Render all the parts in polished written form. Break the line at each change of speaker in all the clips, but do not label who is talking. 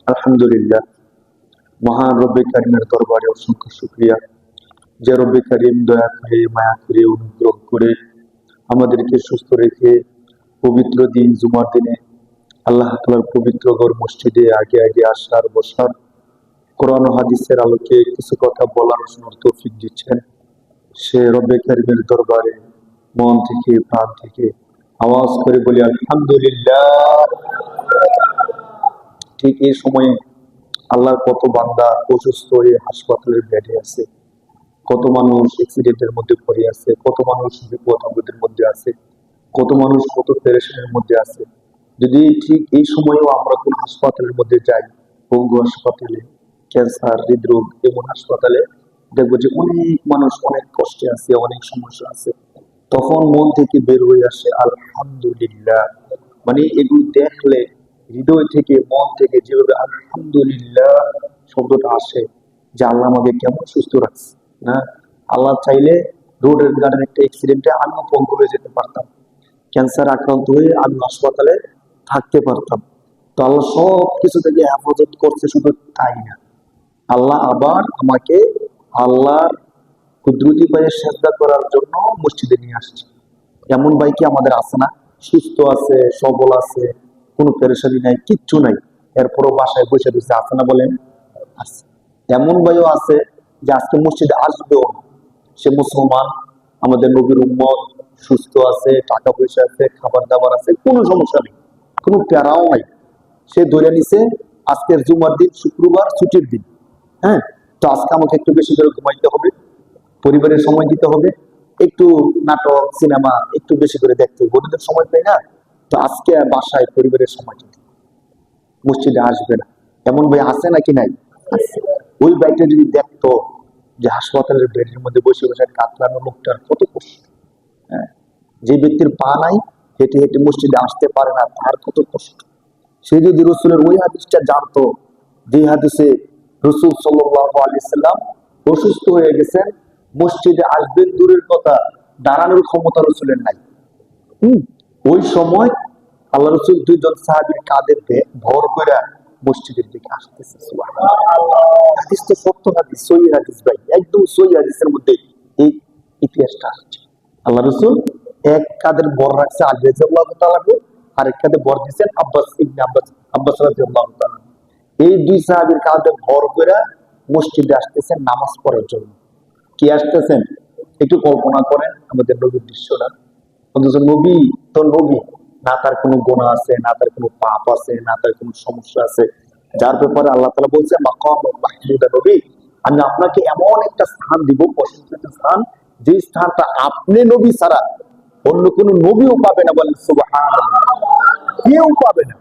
আলহামদুলিল্লাহ, মহান রব্বে কারিমের দরবারে অসংখ্য শুকরিয়া, যে রব্বে কারিম দয়া করে, মায়া করে, অনুগ্রহ করে আমাদেরকে সুস্থ রেখে পবিত্র দিন জুমার দিনে আল্লাহ তাআলার পবিত্র ঘর মসজিদে আগে আগে আসার বসার, কোরআন ও হাদিসের আলোকে কিছু কথা বলার শোনার তৌফিক দিচ্ছেন। সে রব্বে কারিমের দরবারে মন থেকে প্রাণ থেকে আওয়াজ করে বলি আলহামদুলিল্লাহ। ঠিক এই সময়ে আল্লাহর কত বান্দা অসুস্থ হয়ে হাসপাতালের বেডে আছে, কত মানুষ অ্যাক্সিডেন্টের মধ্যে পড়ে আছে, কত মানুষ বিপদ আপদের মধ্যে আছে, কত মানুষ কত পেরেশানির মধ্যে আছে। যদি ঠিক এই সময়েও আমরা কোন হাসপাতালের মধ্যে যাই, পঙ্গু হাসপাতালে, ক্যান্সার, হৃদরোগ এমন হাসপাতালে, দেখবো যে অনেক মানুষ অনেক কষ্টে আছে, অনেক সমস্যা আছে, তখন মন থেকে বের হয়ে আসে আলহামদুলিল্লাহ। মানে এগুলো দেখলে হৃদয় থেকে মন থেকে যেভাবে আলহামদুলিল্লাহ শব্দটা আসে, যে আল্লাহ আমাকে কেমন সুস্থ রাখছে না। আল্লাহ চাইলে রোডের গাড়ির একটা অ্যাক্সিডেন্টে আমিও পঙ্গু হয়ে যেতে পারতাম, ক্যান্সার আক্রান্ত হয়ে আমি হাসপাতালে থাকতে পারতাম। তো আল্লাহ সব কিছু থেকে হেফাজত করছে, শুধু তাই না, আল্লাহ আবার আমাকে আল্লাহর কুদরতি পায়ে সেজদা করার জন্য মসজিদে নিয়ে আসছে। এমন ভাই কি আমাদের আছে না? সুস্থ আছে, সবল আছে, কোনো পেরেশানি নাই, কিচ্ছু নাই, এরপরও বাসায় বসে রয়েছে, আছে না বলেন? আছে। এমন ভাইও আছে যে আজকে মসজিদে আসবেও না, সে মুসলমান, আমাদের নবীর উম্মত, সুস্থ আছে, টাকা পয়সা আছে, খাবার দাবার আছে, কোনো সমস্যা নেই, কোনো প্যারাও নাই। সে ধরে নিছে আজকের জুমার দিন, শুক্রবার ছুটির দিন, হ্যাঁ, তো আজকে আমাকে একটু বেশি করে ঘুমাইতে হবে, পরিবারের সময় দিতে হবে, একটু নাটক সিনেমা একটু বেশি করে দেখতে হবে, ওদের সময় পাই না, তো আজকে বাসায় পরিবারের সময় দিতে, মসজিদে আসবে না। এমন ভাই আছে নাকি নাই? আছে। ওই ভাইটা যদি দেখতো যে হাসপাতালের বেডের মধ্যে বসে বসে কাতরানো লোকটার কত কষ্ট, হ্যাঁ, যে ব্যক্তির পা নাই, হেঁটে হেঁটে মসজিদে আসতে পারে না, তার কত কষ্ট। সে যদি রসুলের ওই হাদিসটা জানতো, যে হাদিসে রসুল সাল্লাল্লাহু আলাইহি সাল্লাম অসুস্থ হয়ে গেছেন, মসজিদে আসবেন দূরের কথা, দাঁড়ানোর ক্ষমতা রসুলের নাই। হম ওই সময় আল্লাহ রসুল দুইজন সাহাবীর কাঁধে ভর করে মসজিদের দিকে আসতেছে। হাদিস তো সত্য হাদিস, সহি হাদিস ভাই, একদম সহি হাদিসের মধ্যে এই ইতিহাসটা আসছে। আল্লাহ রসুল এক কাঁধের বর রাখছে আলী রাদিয়াল্লাহু তাআলা, আরেক কাঁধে বর দিচ্ছেন আব্বাস ইবনে আব্বাস রাদিয়াল্লাহু তাআলা। এই দুই সাহাবীর কাঁধে ভর করে মসজিদে আসতেছেন নামাজ পড়ার জন্য। কি আসতেছেন একটু কল্পনা করেন আমাদের নবীর দৃশ্যটা। অথচ নবী তো নবী, না তার কোনো গুনাহ আছে, না তার কোনো পাপ আছে, না তার কোনো সমস্যা আছে, যার ব্যাপারে আল্লাহ তাআলা বলছে মাকাম মাহমুদা, নবী আমি আপনাকে এমন একটা স্থান দিব, প্রশংসিত স্থান, যে স্থানটা আপনি নবী ছাড়া অন্য কোনো নবীও পাবে না। বলেন সুবহানাল্লাহ। কেউ পাবে না,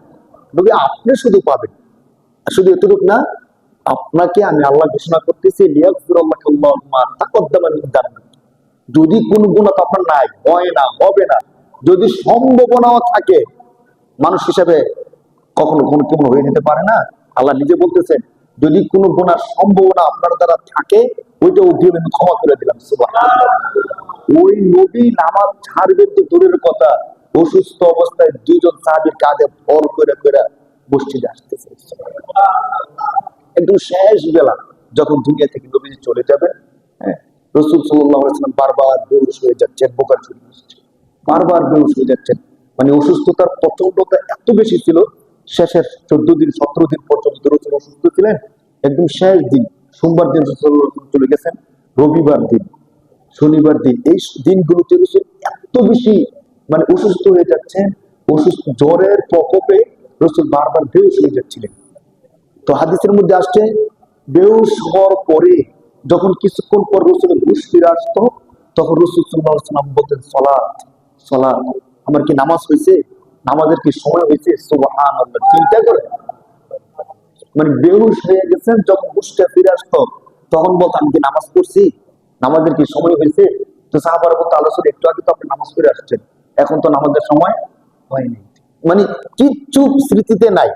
নবী আপনি শুধু পাবেন। শুধু এতটুকু না, আপনাকে আমি আল্লাহ ঘোষণা করতেছি লিয়াগফিরাল্লাহুল্লাহু মা তাকদ্দামা মিন যানবিহি, যদি কোন গুনাহ আপনার নাই, হয় না, হবে না, যদি সম্ভাবনাও থাকে, মানুষ হিসাবে কখনো কোনো কেমন হয়ে যেতে পারে না, আল্লাহ নিজে বলতেছেন যদি কোনো গুনার সম্ভাবনা আপনার দ্বারা থাকে, ওইটা উঠিয়ে আমি ক্ষমা করে দিলাম। সুবহানাল্লাহ। ওই নবী নামাজ ছাড়বেন তো দূরের কথা, অসুস্থ অবস্থায় দুইজন সাহাবীর কাঁধে ভর করে করে মসজিদে আসতেছে। একদম শেষ বেলা যখন দুনিয়া থেকে নবীজি চলে যাবে, হ্যাঁ, রাসূল সাল্লাল্লাহু আলাইহি ওয়াসাল্লাম বারবার বেহুশ হয়ে যাচ্ছেন, বোকার চলে আসছে, বারবার বেহুশ হয়ে যাচ্ছেন। মানে অসুস্থতার প্রচন্ডতা এত বেশি ছিল, শেষের 14 দিন 17 দিন পর্যন্ত রাসূল অসুস্থ ছিলেন। একদম শেষ দিন সোমবার দিন রাসূল চলে গেছেন, রবিবার দিন, শনিবার দিন, এই দিনগুলোতে রাসূল এত বেশি মানে অসুস্থ হয়ে যাচ্ছেন, অসুস্থ জ্বরের প্রকোপে রাসূল বারবার বেহুশ হয়ে যাচ্ছিলেন। তো হাদিসের মধ্যে আসছে বেহুশ হওয়ার পরে যখন কিছুক্ষণ পর রসুলের হুঁশ ফিরে আসতো, তখন রসুল সাল্লাল্লাহু আলাইহি ওয়াসাল্লাম বলতেন সালাত সালাত, আমার কি নামাজ হয়েছে, নামাজের কি সময় হয়েছে? সুবহানাল্লাহ। চিন্তা করে, মানে বেহুশ হয়ে গেছেন, যখন হুঁশটা ফিরে আসতো তখন বলতো আমি কি নামাজ পড়ছি, নামাজের কি সময় হয়েছে? তো সাহাবারা বলতো আল্লাহ রাসূল একটু আগে তো আপনি নামাজ পড়ে আসছেন, এখন তো নামাজের সময় হয়নি। মানে কিচ্ছু স্মৃতিতে নাই।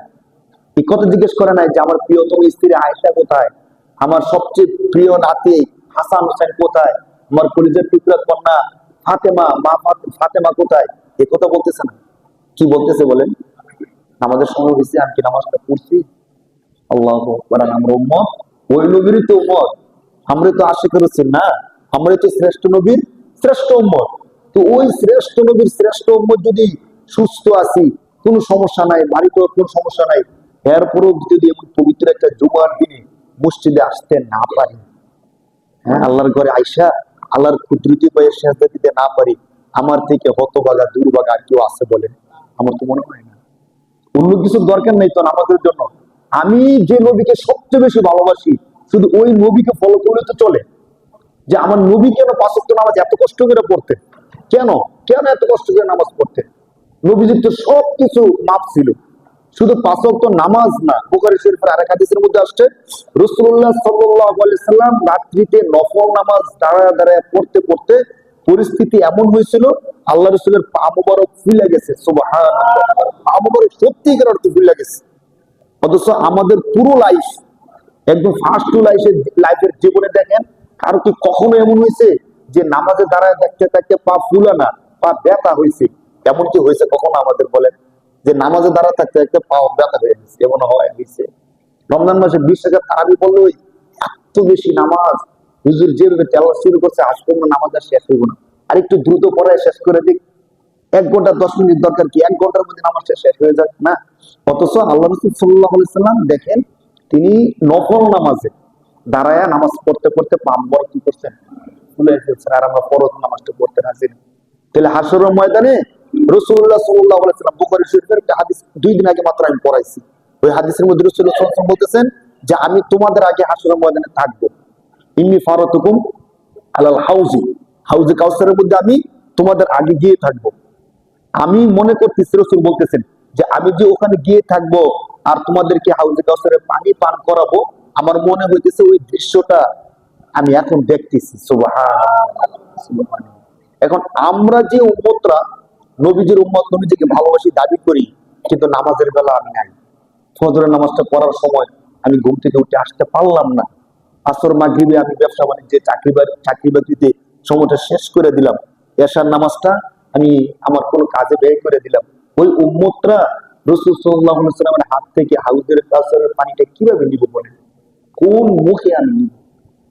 এই কথা জিজ্ঞেস করে নাই যে আমার প্রিয়তম স্ত্রী আয়েশা কোথায়, আমার সবচেয়ে প্রিয় নাতি হাসান হোসেন কোথায়, আমার কলিজার টুকরা কন্যা ফাতেমা মা ফাতেমা কোথায়, এ কথা বলতেছে না। কি বলতেছে বলেন? নামাজের সময় হয়েছে, আমি কি নামাজটা পড়ছি? আল্লাহু আকবার। আমরা উম্মত, ওই নবীরই তো উম্মত। আমরা তো আশিক রাসূল না, আমরা তো শ্রেষ্ঠ নবীর শ্রেষ্ঠ উম্মত। তো ওই শ্রেষ্ঠ নবীর শ্রেষ্ঠ উম্মত যদি সুস্থ আছি, কোনো সমস্যা নাই, বাড়িতে কোনো সমস্যা নাই, এরপরও যদি এমন পবিত্র একটা জুমার দিনে মসজিদে আসতে না পারি, হ্যাঁ, আল্লাহর ঘরে আইসা আল্লাহর কুদরতি পায়ে সেজদা দিতে না পারি, আমার থেকে হতভাগা দুর্ভাগা আর কেউ আছে বলেন? আমার তো মনে হয় না। অন্য কিছুর দরকার নেই তো আমাদের জন্য। আমি যে নবীকে সবচেয়ে বেশি ভালোবাসি, শুধু ওই নবীকে ফলো করলে তো চলে। যে আমার নবী কেন পাঁচ ওয়াক্ত নামাজ এত কষ্ট করে পড়তেন, কেন কেন এত কষ্ট করে নামাজ পড়তেন? নবীজির তো সবকিছু মাপ ছিল, শুধু পাঁচ ওয়াক্ত নামাজ না। বুখারী শরীফের আরেক হাদিসের মধ্যে আসছে, রাসূলুল্লাহ সাল্লাল্লাহু আলাইহি সাল্লাম রাত্রিতে নফল নামাজ দাঁড়ায় দাঁড়ায় পড়তে পড়তে পরিস্থিতি এমন হয়েছিল, আল্লাহ রাসূলের পা মোবারক ফুলে গেছে। সুবহানাল্লাহ, পা মোবারক সত্যিকার অর্থে ফুলে গেছে। অথচ আমাদের পুরো লাইফ, একদম ফার্স্ট টু লাইফের জীবনে দেখেন, কারো কি কখনো এমন হয়েছে যে নামাজে দাঁড়ায় দেখতে দেখতে পা ফুলা না, পা ব্যথা হয়েছে? এমন কি হয়েছে কখনো আমাদের বলেন? যে নামাজে দাঁড়ায় থাকতে থাকতে পা ব্যথা হয়ে গেছে, এমন হয় হয়েছে? রমজান মাসে 20,000 তারাবি বললো, এত বেশি নামাজ হুজুর যেভাবে তেলাওয়াত শুরু করছে, আজ পর্যন্ত নামাজ আর শেষ হইব না, আর একটু দ্রুত পড়ায় শেষ করে দিক। 1 ঘন্টা 10 মিনিট দরকার কি, 1 ঘন্টার মধ্যে নামাজটা শেষ হয়ে যাক না? অথচ আল্লাহ রাসূল সাল্লাল্লাহু আলাইহি সাল্লাম দেখেন, তিনি নফল নামাজে দাঁড়ায়া নামাজ পড়তে পড়তে পাম্বর কি করছেন, ভুলে ফেলছেন, আর আমরা ফরজ নামাজটা পড়তে রাজি না। তাহলে হাশরের ময়দানে রাসূলুল্লাহ সাল্লাল্লাহু আলাইহি সাল্লাম, বুখারী শরীফের একটা হাদিস 2 দিন আগে মাত্র আমি পড়াইছি, ওই হাদিসের মধ্যে রাসূলুল্লাহ সাল্লাল্লাহু আলাইহি সাল্লাম বলতেছেন যে আমি তোমাদের আগে হাশরের ময়দানে থাকবো, ইন্নী ফারাতুকুম আলাল হাউজি, হাউজে কাউসারের মধ্যে আমি তোমাদের আগে গিয়ে থাকবো। আমি মনে করতেছি রাসূল বলতেছেন যে আমি যে ওখানে গিয়ে থাকবো আর তোমাদেরকে হাউজে কাউসারের পানি পান করাবো, আমার মনে হইতেছে ওই দৃশ্যটা আমি এখন দেখতেছি। সুবহানাল্লাহ, সুবহানাল্লাহ। এখন আমরা যে উম্মতরা নবীজির উম্মত, নবীজিকে ভালোবাসি দাবি করি, কিন্তু নামাজের বেলা আমি নাই। ফজরের নামাজটা পড়ার সময় আমি ঘুম থেকে উঠে আসতে পারলাম না। আসর মাগরিবে আমি ব্যবসা বাণিজ্যে চাকরি বাকরিতে সময়টা শেষ করে দিলাম। এশার নামাজটা আমি আমার কোনো কাজে ব্যয় করে দিলাম। ওই উম্মতরা রাসূল সাল্লাল্লাহু আলাইহি ওয়াসাল্লামের হাত থেকে হাউজের কাউসারের পানিটা কিভাবে নিব বলেন? কোন মুখে আমি নিব?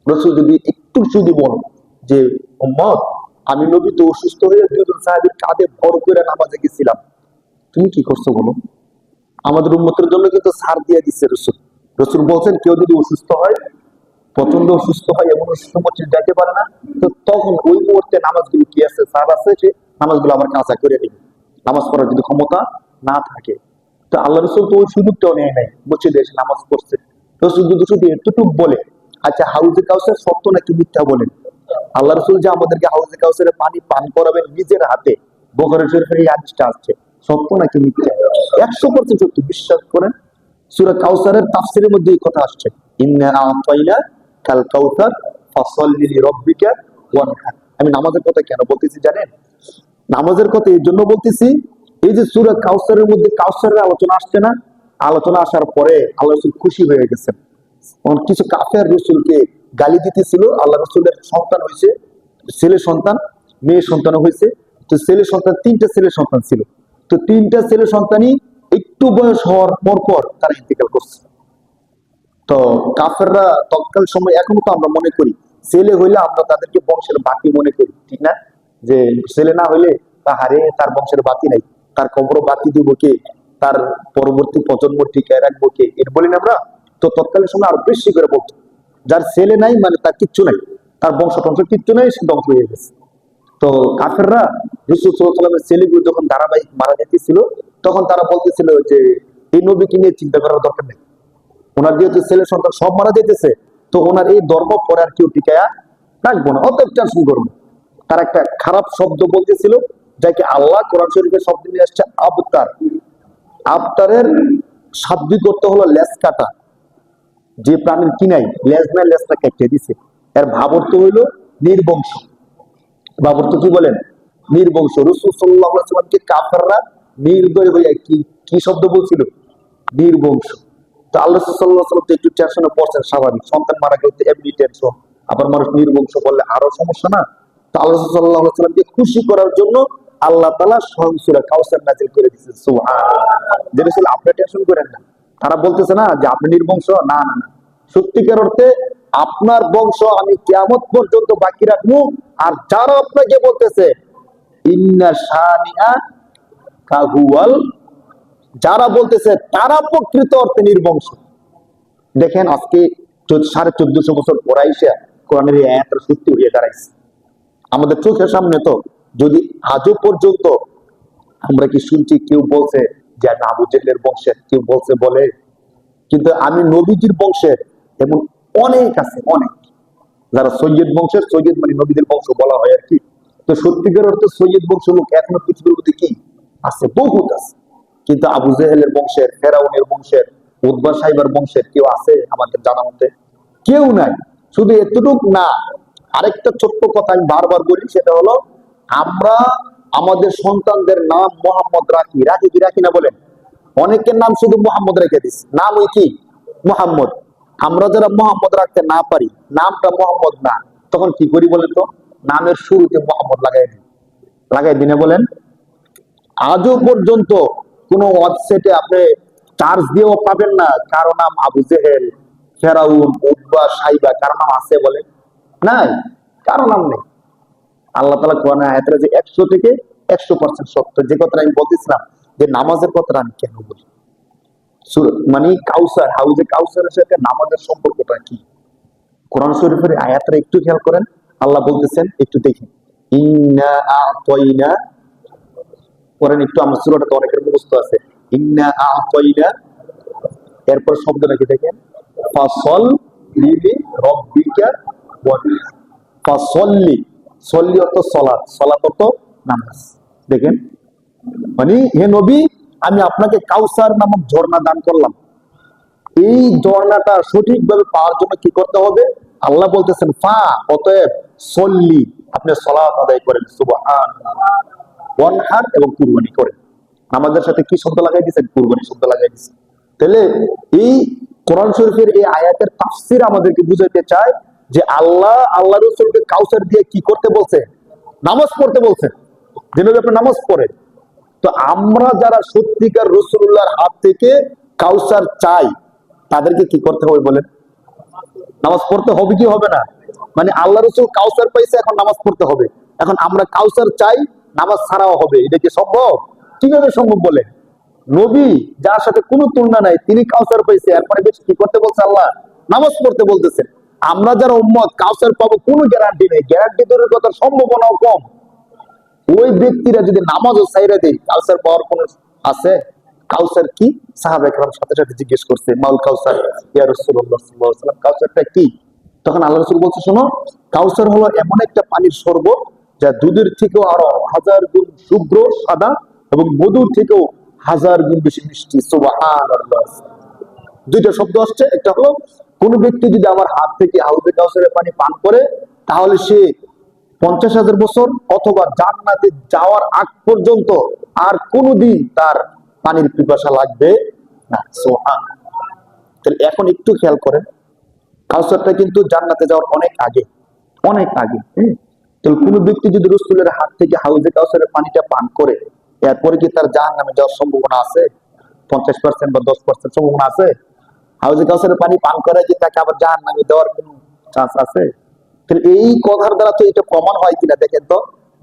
রাসূল যদি একটু যদি বলেন যে উম্মত, আমি নবী তো অসুস্থ হয়ে 2 জন সাহাবীর কাঁধে ভর করে নামাজে গেছিলাম, তুমি কি করছো বলো? আমাদের উম্মতের জন্য কিন্তু ছাড় দিয়ে দিচ্ছে রাসূল। রাসূল বলছেন কেউ যদি অসুস্থ হয়, প্রচন্ড অসুস্থ হয়, এমন অসুস্থ মসজিদ যাইতে পারে না, তো তখন ওই মুহূর্তে নামাজগুলো কি আছে, ছাড় আছে, সে নামাজগুলো আবার কাঁচা করে নেবে, নামাজ পড়ার যদি ক্ষমতা না থাকে। তো আল্লাহ রাসূল তো ওই সুযোগটাও নেয় নাই, মসজিদে এসে নামাজ পড়ছে। রাসূল যদি শুধু এতটুকু বলে, আচ্ছা হাউজে কাউসার সত্য নাকি মিথ্যা বলেন? আল্লাহ রাসূল যে আমাদেরকে হাউজে কাউসারের পানি পান করাবেন নিজের হাতে, বুখারী শরীফের এই হাদিসটা আসছে, সত্য নাকি মিথ্যা? 100% সত্য, বিশ্বাস করেন। সূরা কাউসারের তাফসীরের মধ্যে এই কথা আসছে, ইন্না আ'তাইনা কাল কাউসার ফাসাল্লি লিরাব্বিকা ওয়ানহার। আমি নামাজের কথা কেন বলতেছি জানেন? নামাজের কথা এই জন্য বলতেছি, এই যে সূরা কাউসারের মধ্যে কাউসারের আলোচনা আসছে না, আলোচনা আসার পরে আল্লাহ রাসূল খুশি হয়ে গেছেন। কিছু কাফের রাসূলকে গালি দিতেছিল, আল্লাহ রাসূলের সন্তান হয়েছে, ছেলে সন্তান, মেয়ে সন্তান হয়েছে। তো ছেলে সন্তান, 3টা ছেলে সন্তান ছিল। তো 3টা ছেলে সন্তানই একটু বয়স হওয়ার পর পর তারা ইন্তেকাল করছে। তো কাফেররা তৎকাল সময়, এখনো তো আমরা মনে করি ছেলে হইলে আমরা তাদেরকে বংশের বাতি মনে করি, ঠিক না? যে ছেলে না হইলে হারে তার বংশের বাতি নাই, তার কবর বাতি দিব কে, তার পরবর্তী প্রজন্ম টিকায় রাখবো কে, এর বলি না আমরা। তো তৎকালীন সময় আরো বেশি করে বলতো, যার ছেলে নাই মানে তার কিচ্ছু নাই, তার বংশ টংশ কিচ্ছু নাই, সে ধ্বংস হয়ে গেছে। তো কাফেররা রাসূল সাল্লাল্লাহু আলাইহি ওয়াসাল্লামের ছেলেগুলো যখন ধারাবাহিক মারা যেতেছিল, তখন তারা বলতেছিল যে এই নবীকে নিয়ে চিন্তা করার দরকার নেই, ওনার যেহেতু ছেলে সন্তান সব মারা যেতেছে, তো ওনার এই ধর্ম পরে আর কেউ টিকায়া রাখবো না, অতএব টেনশন করবো। তার একটা খারাপ শব্দ বলতেছিল, যাকে আল্লাহ কোরআন শরীফের শব্দ নিয়ে আসছে আবতার। আবতারের শাব্দিক অর্থ হলো লেজ কাটা। যে প্রাণীর কি নাই, লেজ নাই, লেজটা কেটে দিছে। এর ভাব অর্থ হইল নির্বংশ। ভাব অর্থ কি বলেন? নির্বংশ। রাসূল সাল্লাল্লাহু আলাইহি ওয়াসাল্লামকে কাফেররা নির্দয় হইয়া কি কি শব্দ বলছিল? নির্বংশ। তো আল্লাহ সাল্লাল্লাহু আলাইহি ওয়াসাল্লাম তো একটু টেনশনে পড়ছেন, স্বাভাবিক, সন্তান মারা গেলে এমনি টেনশন, আবার মানুষ নির্বংশ বললে আরো সমস্যা না? তো আল্লাহ সাল্লাল্লাহু আলাইহি ওয়াসাল্লামকে খুশি করার জন্য আল্লাহ তাআলা স্বয়ং সূরা কাউসার নাযিল করে দিয়েছেন। সুবহানাল্লাহ। যে রাসূল আপনি টেনশন করেন না, তারা বলতেছে না যে আপনি নির্বংশ, না না না, সত্যিকার অর্থে আপনার বংশ আমি কিয়ামত পর্যন্ত বাকি রাখবো। আর যারা আপনাকে বলতেছে ইন্না শানিআ কাহুয়াল, যারা বলতেছে তারা প্রকৃত অর্থে নির্বংশ। দেখেন আজকে 1450 বছর পর আইসা কোরআনের এই আয়াতটা সত্যি হয়ে দাঁড়াইছে আমাদের চোখের সামনে। তো যদি আজও পর্যন্ত আমরা কি শুনছি কেউ বলছে যে আমি আবু জেহেলের বংশের, কেউ বলছে বলে, কিন্তু আমি নবীজির বংশের এমন অনেক আছে, অনেক। যারা সৈয়দ বংশের, সৈয়দ মানে নবীদের বংশ বলা হয় আর কি। তো সত্যিকার অর্থে সৈয়দ বংশ লোক এখনো পৃথিবীর মধ্যে কি আছে, বহুত আছে। কিন্তু আবু জেহেলের বংশের, ফেরাউনের বংশের, উতবা সাইবার বংশের কেউ আছে আমাদের জানা মতে? কেউ নাই। শুধু এতটুক না, আরেকটা ছোট্ট কথা আমি বারবার বলি, সেটা হলো আমরা আমাদের সন্তানদের নাম মোহাম্মদ রাখি, রাখি কি রাখি না বলেন? অনেকের নাম শুধু মোহাম্মদ রেখে দিস, নাম ওই কি মোহাম্মদ। আমরা যারা মোহাম্মদ রাখতে না পারি, নামটা মোহাম্মদ না, তখন কি করি বলেন তো? নামের শুরুতে মোহাম্মদ লাগাই দিই, লাগাই দিনে বলেন। আজও পর্যন্ত কোন ওয়েবসাইটে আপনি চার্জ দিয়েও পাবেন না কারো নাম আবু জেহেল, ফেরাউন, উতবা, সাইবা কারো নাম আছে বলে? নাই, কারো নাম নেই। আল্লাহ তাআলা কোরআনে আয়াতে যে 100 থেকে 100% সত্য। যে কথাটা আমি বলতেছিলাম যে নামাজের কথাটা আমি কেন বলি, মানে কাউসার, হাউজে কাউসারের সাথে নামাজের সম্পর্কটা কি? কোরআন শরীফের আয়াতটা একটু খেয়াল করেন, আল্লাহ বলতেছেন, একটু দেখেন, ইন্না আ'তাইনা, পড়েন একটু, আমার সূরাটা তো অনেকের মুখস্থ আছে। ইন্না আ'তাইনা, এরপর শব্দটা কি দেখেন, ফাসল্লি লিরাব্বিকা ওয়ানহার। ফাসল্লি, সল্লি অর্থ সালাত, সালাত অর্থ নামাজ। দেখেন, মানে হে নবী, আমি আপনাকে কাউসার নামক ঝর্ণা দান করলাম। এই ঝর্ণাটা সঠিকভাবে পাওয়ার জন্য কি করতে হবে? আল্লাহ বলতেছেন ফা, অতএব সল্লি, আপনি সালাত আদায় করেন, সুবহানাল্লাহ, ওয়ানহার, এবং কুরবানি করেন। আমাদের সাথে কি শব্দ লাগাই দিয়েছেন? কুরবানি শব্দ লাগাই দিয়েছেন। তাহলে এই কোরআন শরীফের এই আয়াতের তাফসীর আমাদেরকে বুঝাইতে চায় যে আল্লাহ রাসূলকে কাউসার দিয়ে কি করতে বলছে? নামাজ পড়তে বলছে, যেভাবে আপনি নামাজ পড়েন। তো আমরা যারা সত্যিকার রাসূলুল্লাহর হাত থেকে কাউসার চাই, তাদেরকে কি করতে হবে বলেন? নামাজ পড়তে হবে কি হবে না? মানে আল্লাহ রাসূল কাউসার পাইছে, এখন নামাজ পড়তে হবে। এখন আমরা কাউসার চাই, নামাজ ছাড়াও হবে, এটা কি সম্ভব? কিভাবে সম্ভব বলে? নবী যার সাথে কোনো তুলনা নাই, তিনি কাউসার পাইছে, এরপরে বেশি কি করতে বলছে আল্লাহ? নামাজ পড়তে বলতেছেন। আমরা যারা উম্মত, কাউসার পাবো কোনো গ্যারান্টি নেই, গ্যারান্টি দূরের কথা, সম্ভাবনাও কম। ওই ব্যক্তিরা যদি নামাজও ছাইরা দেয়, কাউসার পাওয়ার কোন আছে? কাউসার কি? সাহাবা একরাম সাথে সাথে জিজ্ঞেস করছে, মাউল কাউসার ইয়া রাসূলুল্লাহ সাল্লাল্লাহু আলাইহি ওয়াসাল্লাম, কাউসারটা কি? তখন আল্লাহ রাসূল বলছে, শোনো, কাউসার হলো এমন একটা পানির শরবত যা দুধের থেকেও আরো 1000 গুণ শুভ্র সাদা, এবং মধুর থেকেও 1000 গুণ বেশি মিষ্টি। সুবহানাল্লাহ। দুইটা শব্দ আসছে। একটা হলো কোন ব্যক্তি যদি আমার হাত থেকে হাউজে কাউসারের পানি পান করে, তাহলে সে 50,000 বছর অথবা জান্নাতে যাওয়ার আগ পর্যন্ত আর কোনোদিন তার পানির পিপাসা লাগবে না। সুবহানাল্লাহ। তাহলে এখন একটু খেয়াল করেন, কাউসারটা কিন্তু জান্নাতে যাওয়ার অনেক আগে, অনেক আগে। তাহলে কোন ব্যক্তি যদি রাসূলের হাত থেকে হাউজে কাউসারের পানিটা পান করে, এরপরে কি তার জাহান্নামে যাওয়ার সম্ভাবনা আছে? 50% বা 10% সম্ভাবনা আছে? হাউজে কাউসারের পানি পান করে কি তাকে আবার জাহান্নামে দেওয়ার কোনো চান্স আছে? তাহলে এই কথার দ্বারা তো এটা প্রমাণ হয় কিনা দেখেন তো,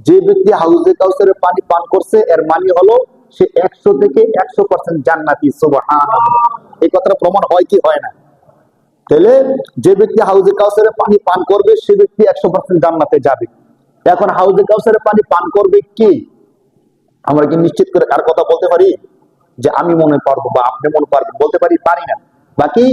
যে ব্যক্তি হাউজে কাউসারের পানি পান করছে, এর মানে হলো সে 100 থেকে 100% জান্নাতি। সুবহানাল্লাহ। এই কথাটা প্রমাণ হয় কি হয় না? তাহলে যে ব্যক্তি হাউজে কাউসারের পানি পান করবে, সে ব্যক্তি 100% জান্নাতে যাবে। এখন হাউজে কাউসারের পানি পান করবে কি? আমরা কি নিশ্চিত করে কার কথা বলতে পারি যে আমি মনে পারবো বা আপনি মনে পারবেন? বলতে পারি? পারি না। বাকি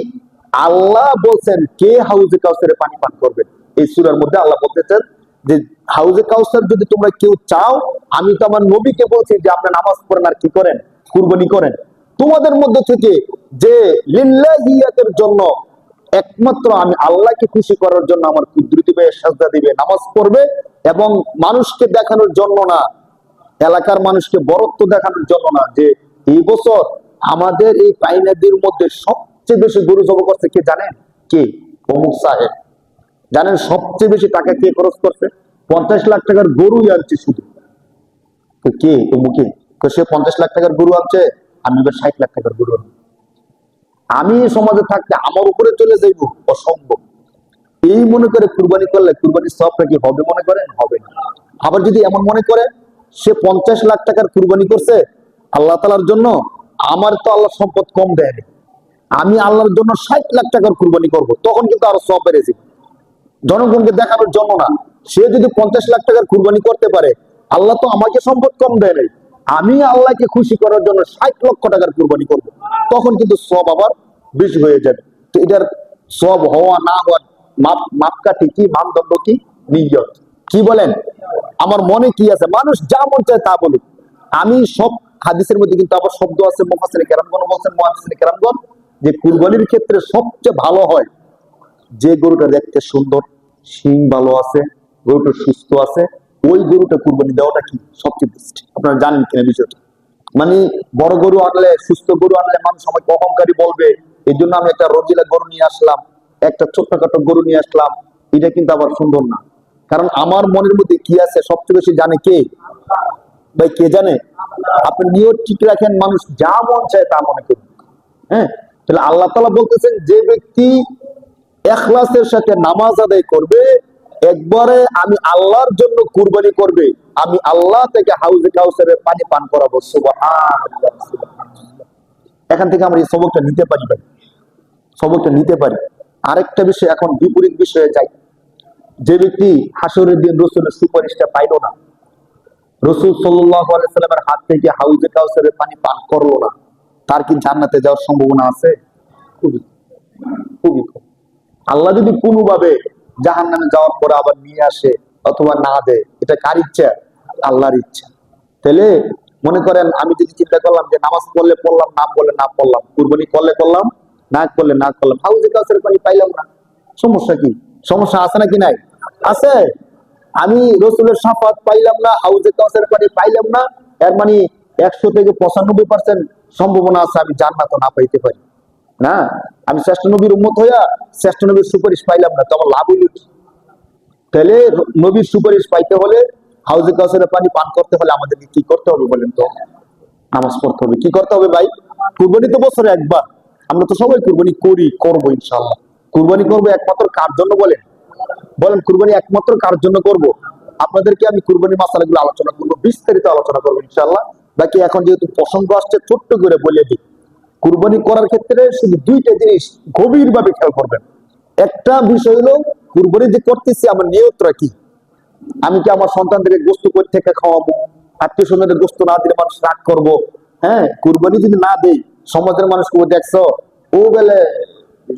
আল্লাহ বলছেন কে হাউজে কাউসারের পানি পান করবে। এই সূরার মধ্যে আল্লাহ বলতেছেন যে হাউজে কাউসার যদি তোমরা কেউ চাও, আমি তো আমার নবীকে বলছি যে আপনি নামাজ পড়েন আর কি করেন? কুরবানি করেন। তোমাদের মধ্যে থেকে যে লিল্লাহিয়াতের জন্য, একমাত্র আমি আল্লাহকে খুশি করার জন্য আমার কুদরতি ভাবে সাজদা দিবে, নামাজ পড়বে, এবং মানুষকে দেখানোর জন্য না, এলাকার মানুষকে বরত্ব দেখানোর জন্য না, যে এই বছর আমাদের এই পাইনাদির মধ্যে সবচেয়ে বেশি গরু জবাই করছে কে জানেন? কে? অমুক সাহেব। জানেন সবচেয়ে বেশি টাকা কে খরচ করছে? 50 লাখ টাকার গরুই আনছে শুধু। তো কে? অমুকে। তো সে 50 লাখ টাকার গরু আনছে, আমি এবার 60 লাখ টাকার গরু আনবো। আমি সমাজে থাকতে আমার উপরে চলে যাইব, অসম্ভব। এই মনে করে কুরবানি করলে কুরবানির সবটা কি হবে মনে করেন? হবে না। আবার যদি এমন মনে করে সে 50 লাখ টাকার কুরবানি করছে আল্লাহ তাআলার জন্য, আমার তো আল্লাহ সম্পদ কম দেয়নি, আমি আল্লাহর জন্য 60 লাখ টাকার কুরবানি করব, তখন কিন্তু আরো সব বেড়ে যাবে। জনগণকে দেখানোর জন্য না। সে যদি 50 লাখ টাকার কুরবানি করতে পারে, আল্লাহ তো আমাকে সম্পদ কম দেয় নাই, আমি আল্লাহকে খুশি করার জন্য 60 লক্ষ টাকার কুরবানি করব, তখন কিন্তু সব আবার বেশি হয়ে যাবে। তো এটার সব হওয়া না হওয়ার মাপকাঠি কি, মানদণ্ড কি? নিয়ত। কি বলেন? আমার মনে কি আছে, মানুষ যা মন চায় তা বলুক। আমি সব হাদিসের মধ্যে কিন্তু আবার শব্দ আছে, মুফাসসির কেরামগণ বলছেন, মুহাদ্দিসিন কেরামগণ, যে কুরবানির ক্ষেত্রে সবচেয়ে ভালো হয় যে গরুটা দেখতে সুন্দর, শিং ভালো আছে, গরুটা সুস্থ আছে, ওই গরুটা কুরবানি দেওয়াটা কি সবচেয়ে বেস্ট। আপনারা জানেন কিনা বিষয়টা? মানে বড় গরু আনলে, সুস্থ গরু আনলে মানুষ আমাকে অহংকারী বলবে, এই জন্য আমি একটা রজিলা গরু নিয়ে আসলাম, একটা ছোট্টখাটো গরু নিয়ে আসলাম, এটা কিন্তু আবার সুন্দর না। কারণ আমার মনের মধ্যে কি আছে সবচেয়ে বেশি জানে কে? ভাই কে জানে? আপনি নিয়ত ঠিক রাখেন, মানুষ যা মন চায় তা মনে করুন। হ্যাঁ, তাহলে আল্লাহ তাআলা বলতেছেন, যে ব্যক্তি ইখলাসের সাথে নামাজ আদায় করবে, একবারে আমি আল্লাহর জন্য কুরবানি করবে, আমি আল্লাহ থেকে হাউজে কাউসারের পানি পান করাবো। সুবহানাল্লাহ, সুবহানাল্লাহ। এখান থেকে আমরা এই সবকটা নিতে পারি ভাই, সবকটা নিতে পারি। আরেকটা বিষয়, এখন বিপরীত বিষয়ে যাই। যে ব্যক্তি হাসরের দিন রসুলের সুপারিশটা পাইল না, রসুল সাল্লাল্লাহু আলাইহি সাল্লামের হাত থেকে হাউজে কাউসারের পানি পান করলো না, তার কি জান্নাতে যাওয়ার সম্ভাবনা আছে? খুবই, খুবই কম। আল্লাহ যদি কোনোভাবে জাহান্নামে যাওয়ার পরে আবার নিয়ে আসে অথবা না দেয়, এটা কার ইচ্ছা? আল্লাহর ইচ্ছা। তাহলে মনে করেন আমি যদি চিন্তা করলাম যে নামাজ পড়লে পড়লাম, না পড়লে না পড়লাম, কুরবানি করলে করলাম, না করলে না করলাম, হাউজে কাউসারের পানি পাইলাম না, সমস্যা কি? সমস্যা আছে নাকি নাই? আছে। আমি রসুলের শাফাত পাইলাম না, হাউজে কাউসারের পানি পাইলাম না, এর মানে 100 থেকে 95% সম্ভাবনা আছে আমি জান্নাত না পাইতে পারি। না, আমি শ্রেষ্ঠ নবীর উম্মত হইয়া শ্রেষ্ঠ নবীর সুপারিশ পাইলাম না, তো আমার লাভ হইল কি? তাহলে নবীর সুপারিশ পাইতে হলে, হাউজে কাউসারের পানি পান করতে হলে আমাদেরকে কি করতে হবে বলেন তো? নামাজ পড়তে হবে। কি করতে হবে ভাই? কুরবানি তো বছরে একবার, আমরা তো সবাই কুরবানি করি, করবো ইনশাআল্লাহ। কুরবানি করবো একমাত্র কার জন্য বলেন? বলেন, কুরবানি একমাত্র কার জন্য করব? আপনাদেরকে আমি কুরবানি মাসালাগুলো আলোচনা করবো, বিস্তারিত আলোচনা করবো ইনশাআল্লাহ। বাকি এখন যেহেতু প্রসঙ্গ আসছে, ছোট্ট করে বলে দিই, কুরবানি করার ক্ষেত্রে শুধু দুইটা জিনিস গভীর ভাবে খেয়াল করবেন। একটা বিষয় হলো, কুরবানি যে করতেছি আমার নিয়তটা কি? আমি কি আমার সন্তানদেরকে গোস্ত করে থেকে খাওয়াবো? আত্মীয় স্বজনদের গোস্ত না দিলে মানুষ রাগ করবো। হ্যাঁ, কুরবানি যদি না দেই, সমাজের মানুষকে দেখছো ও বেলে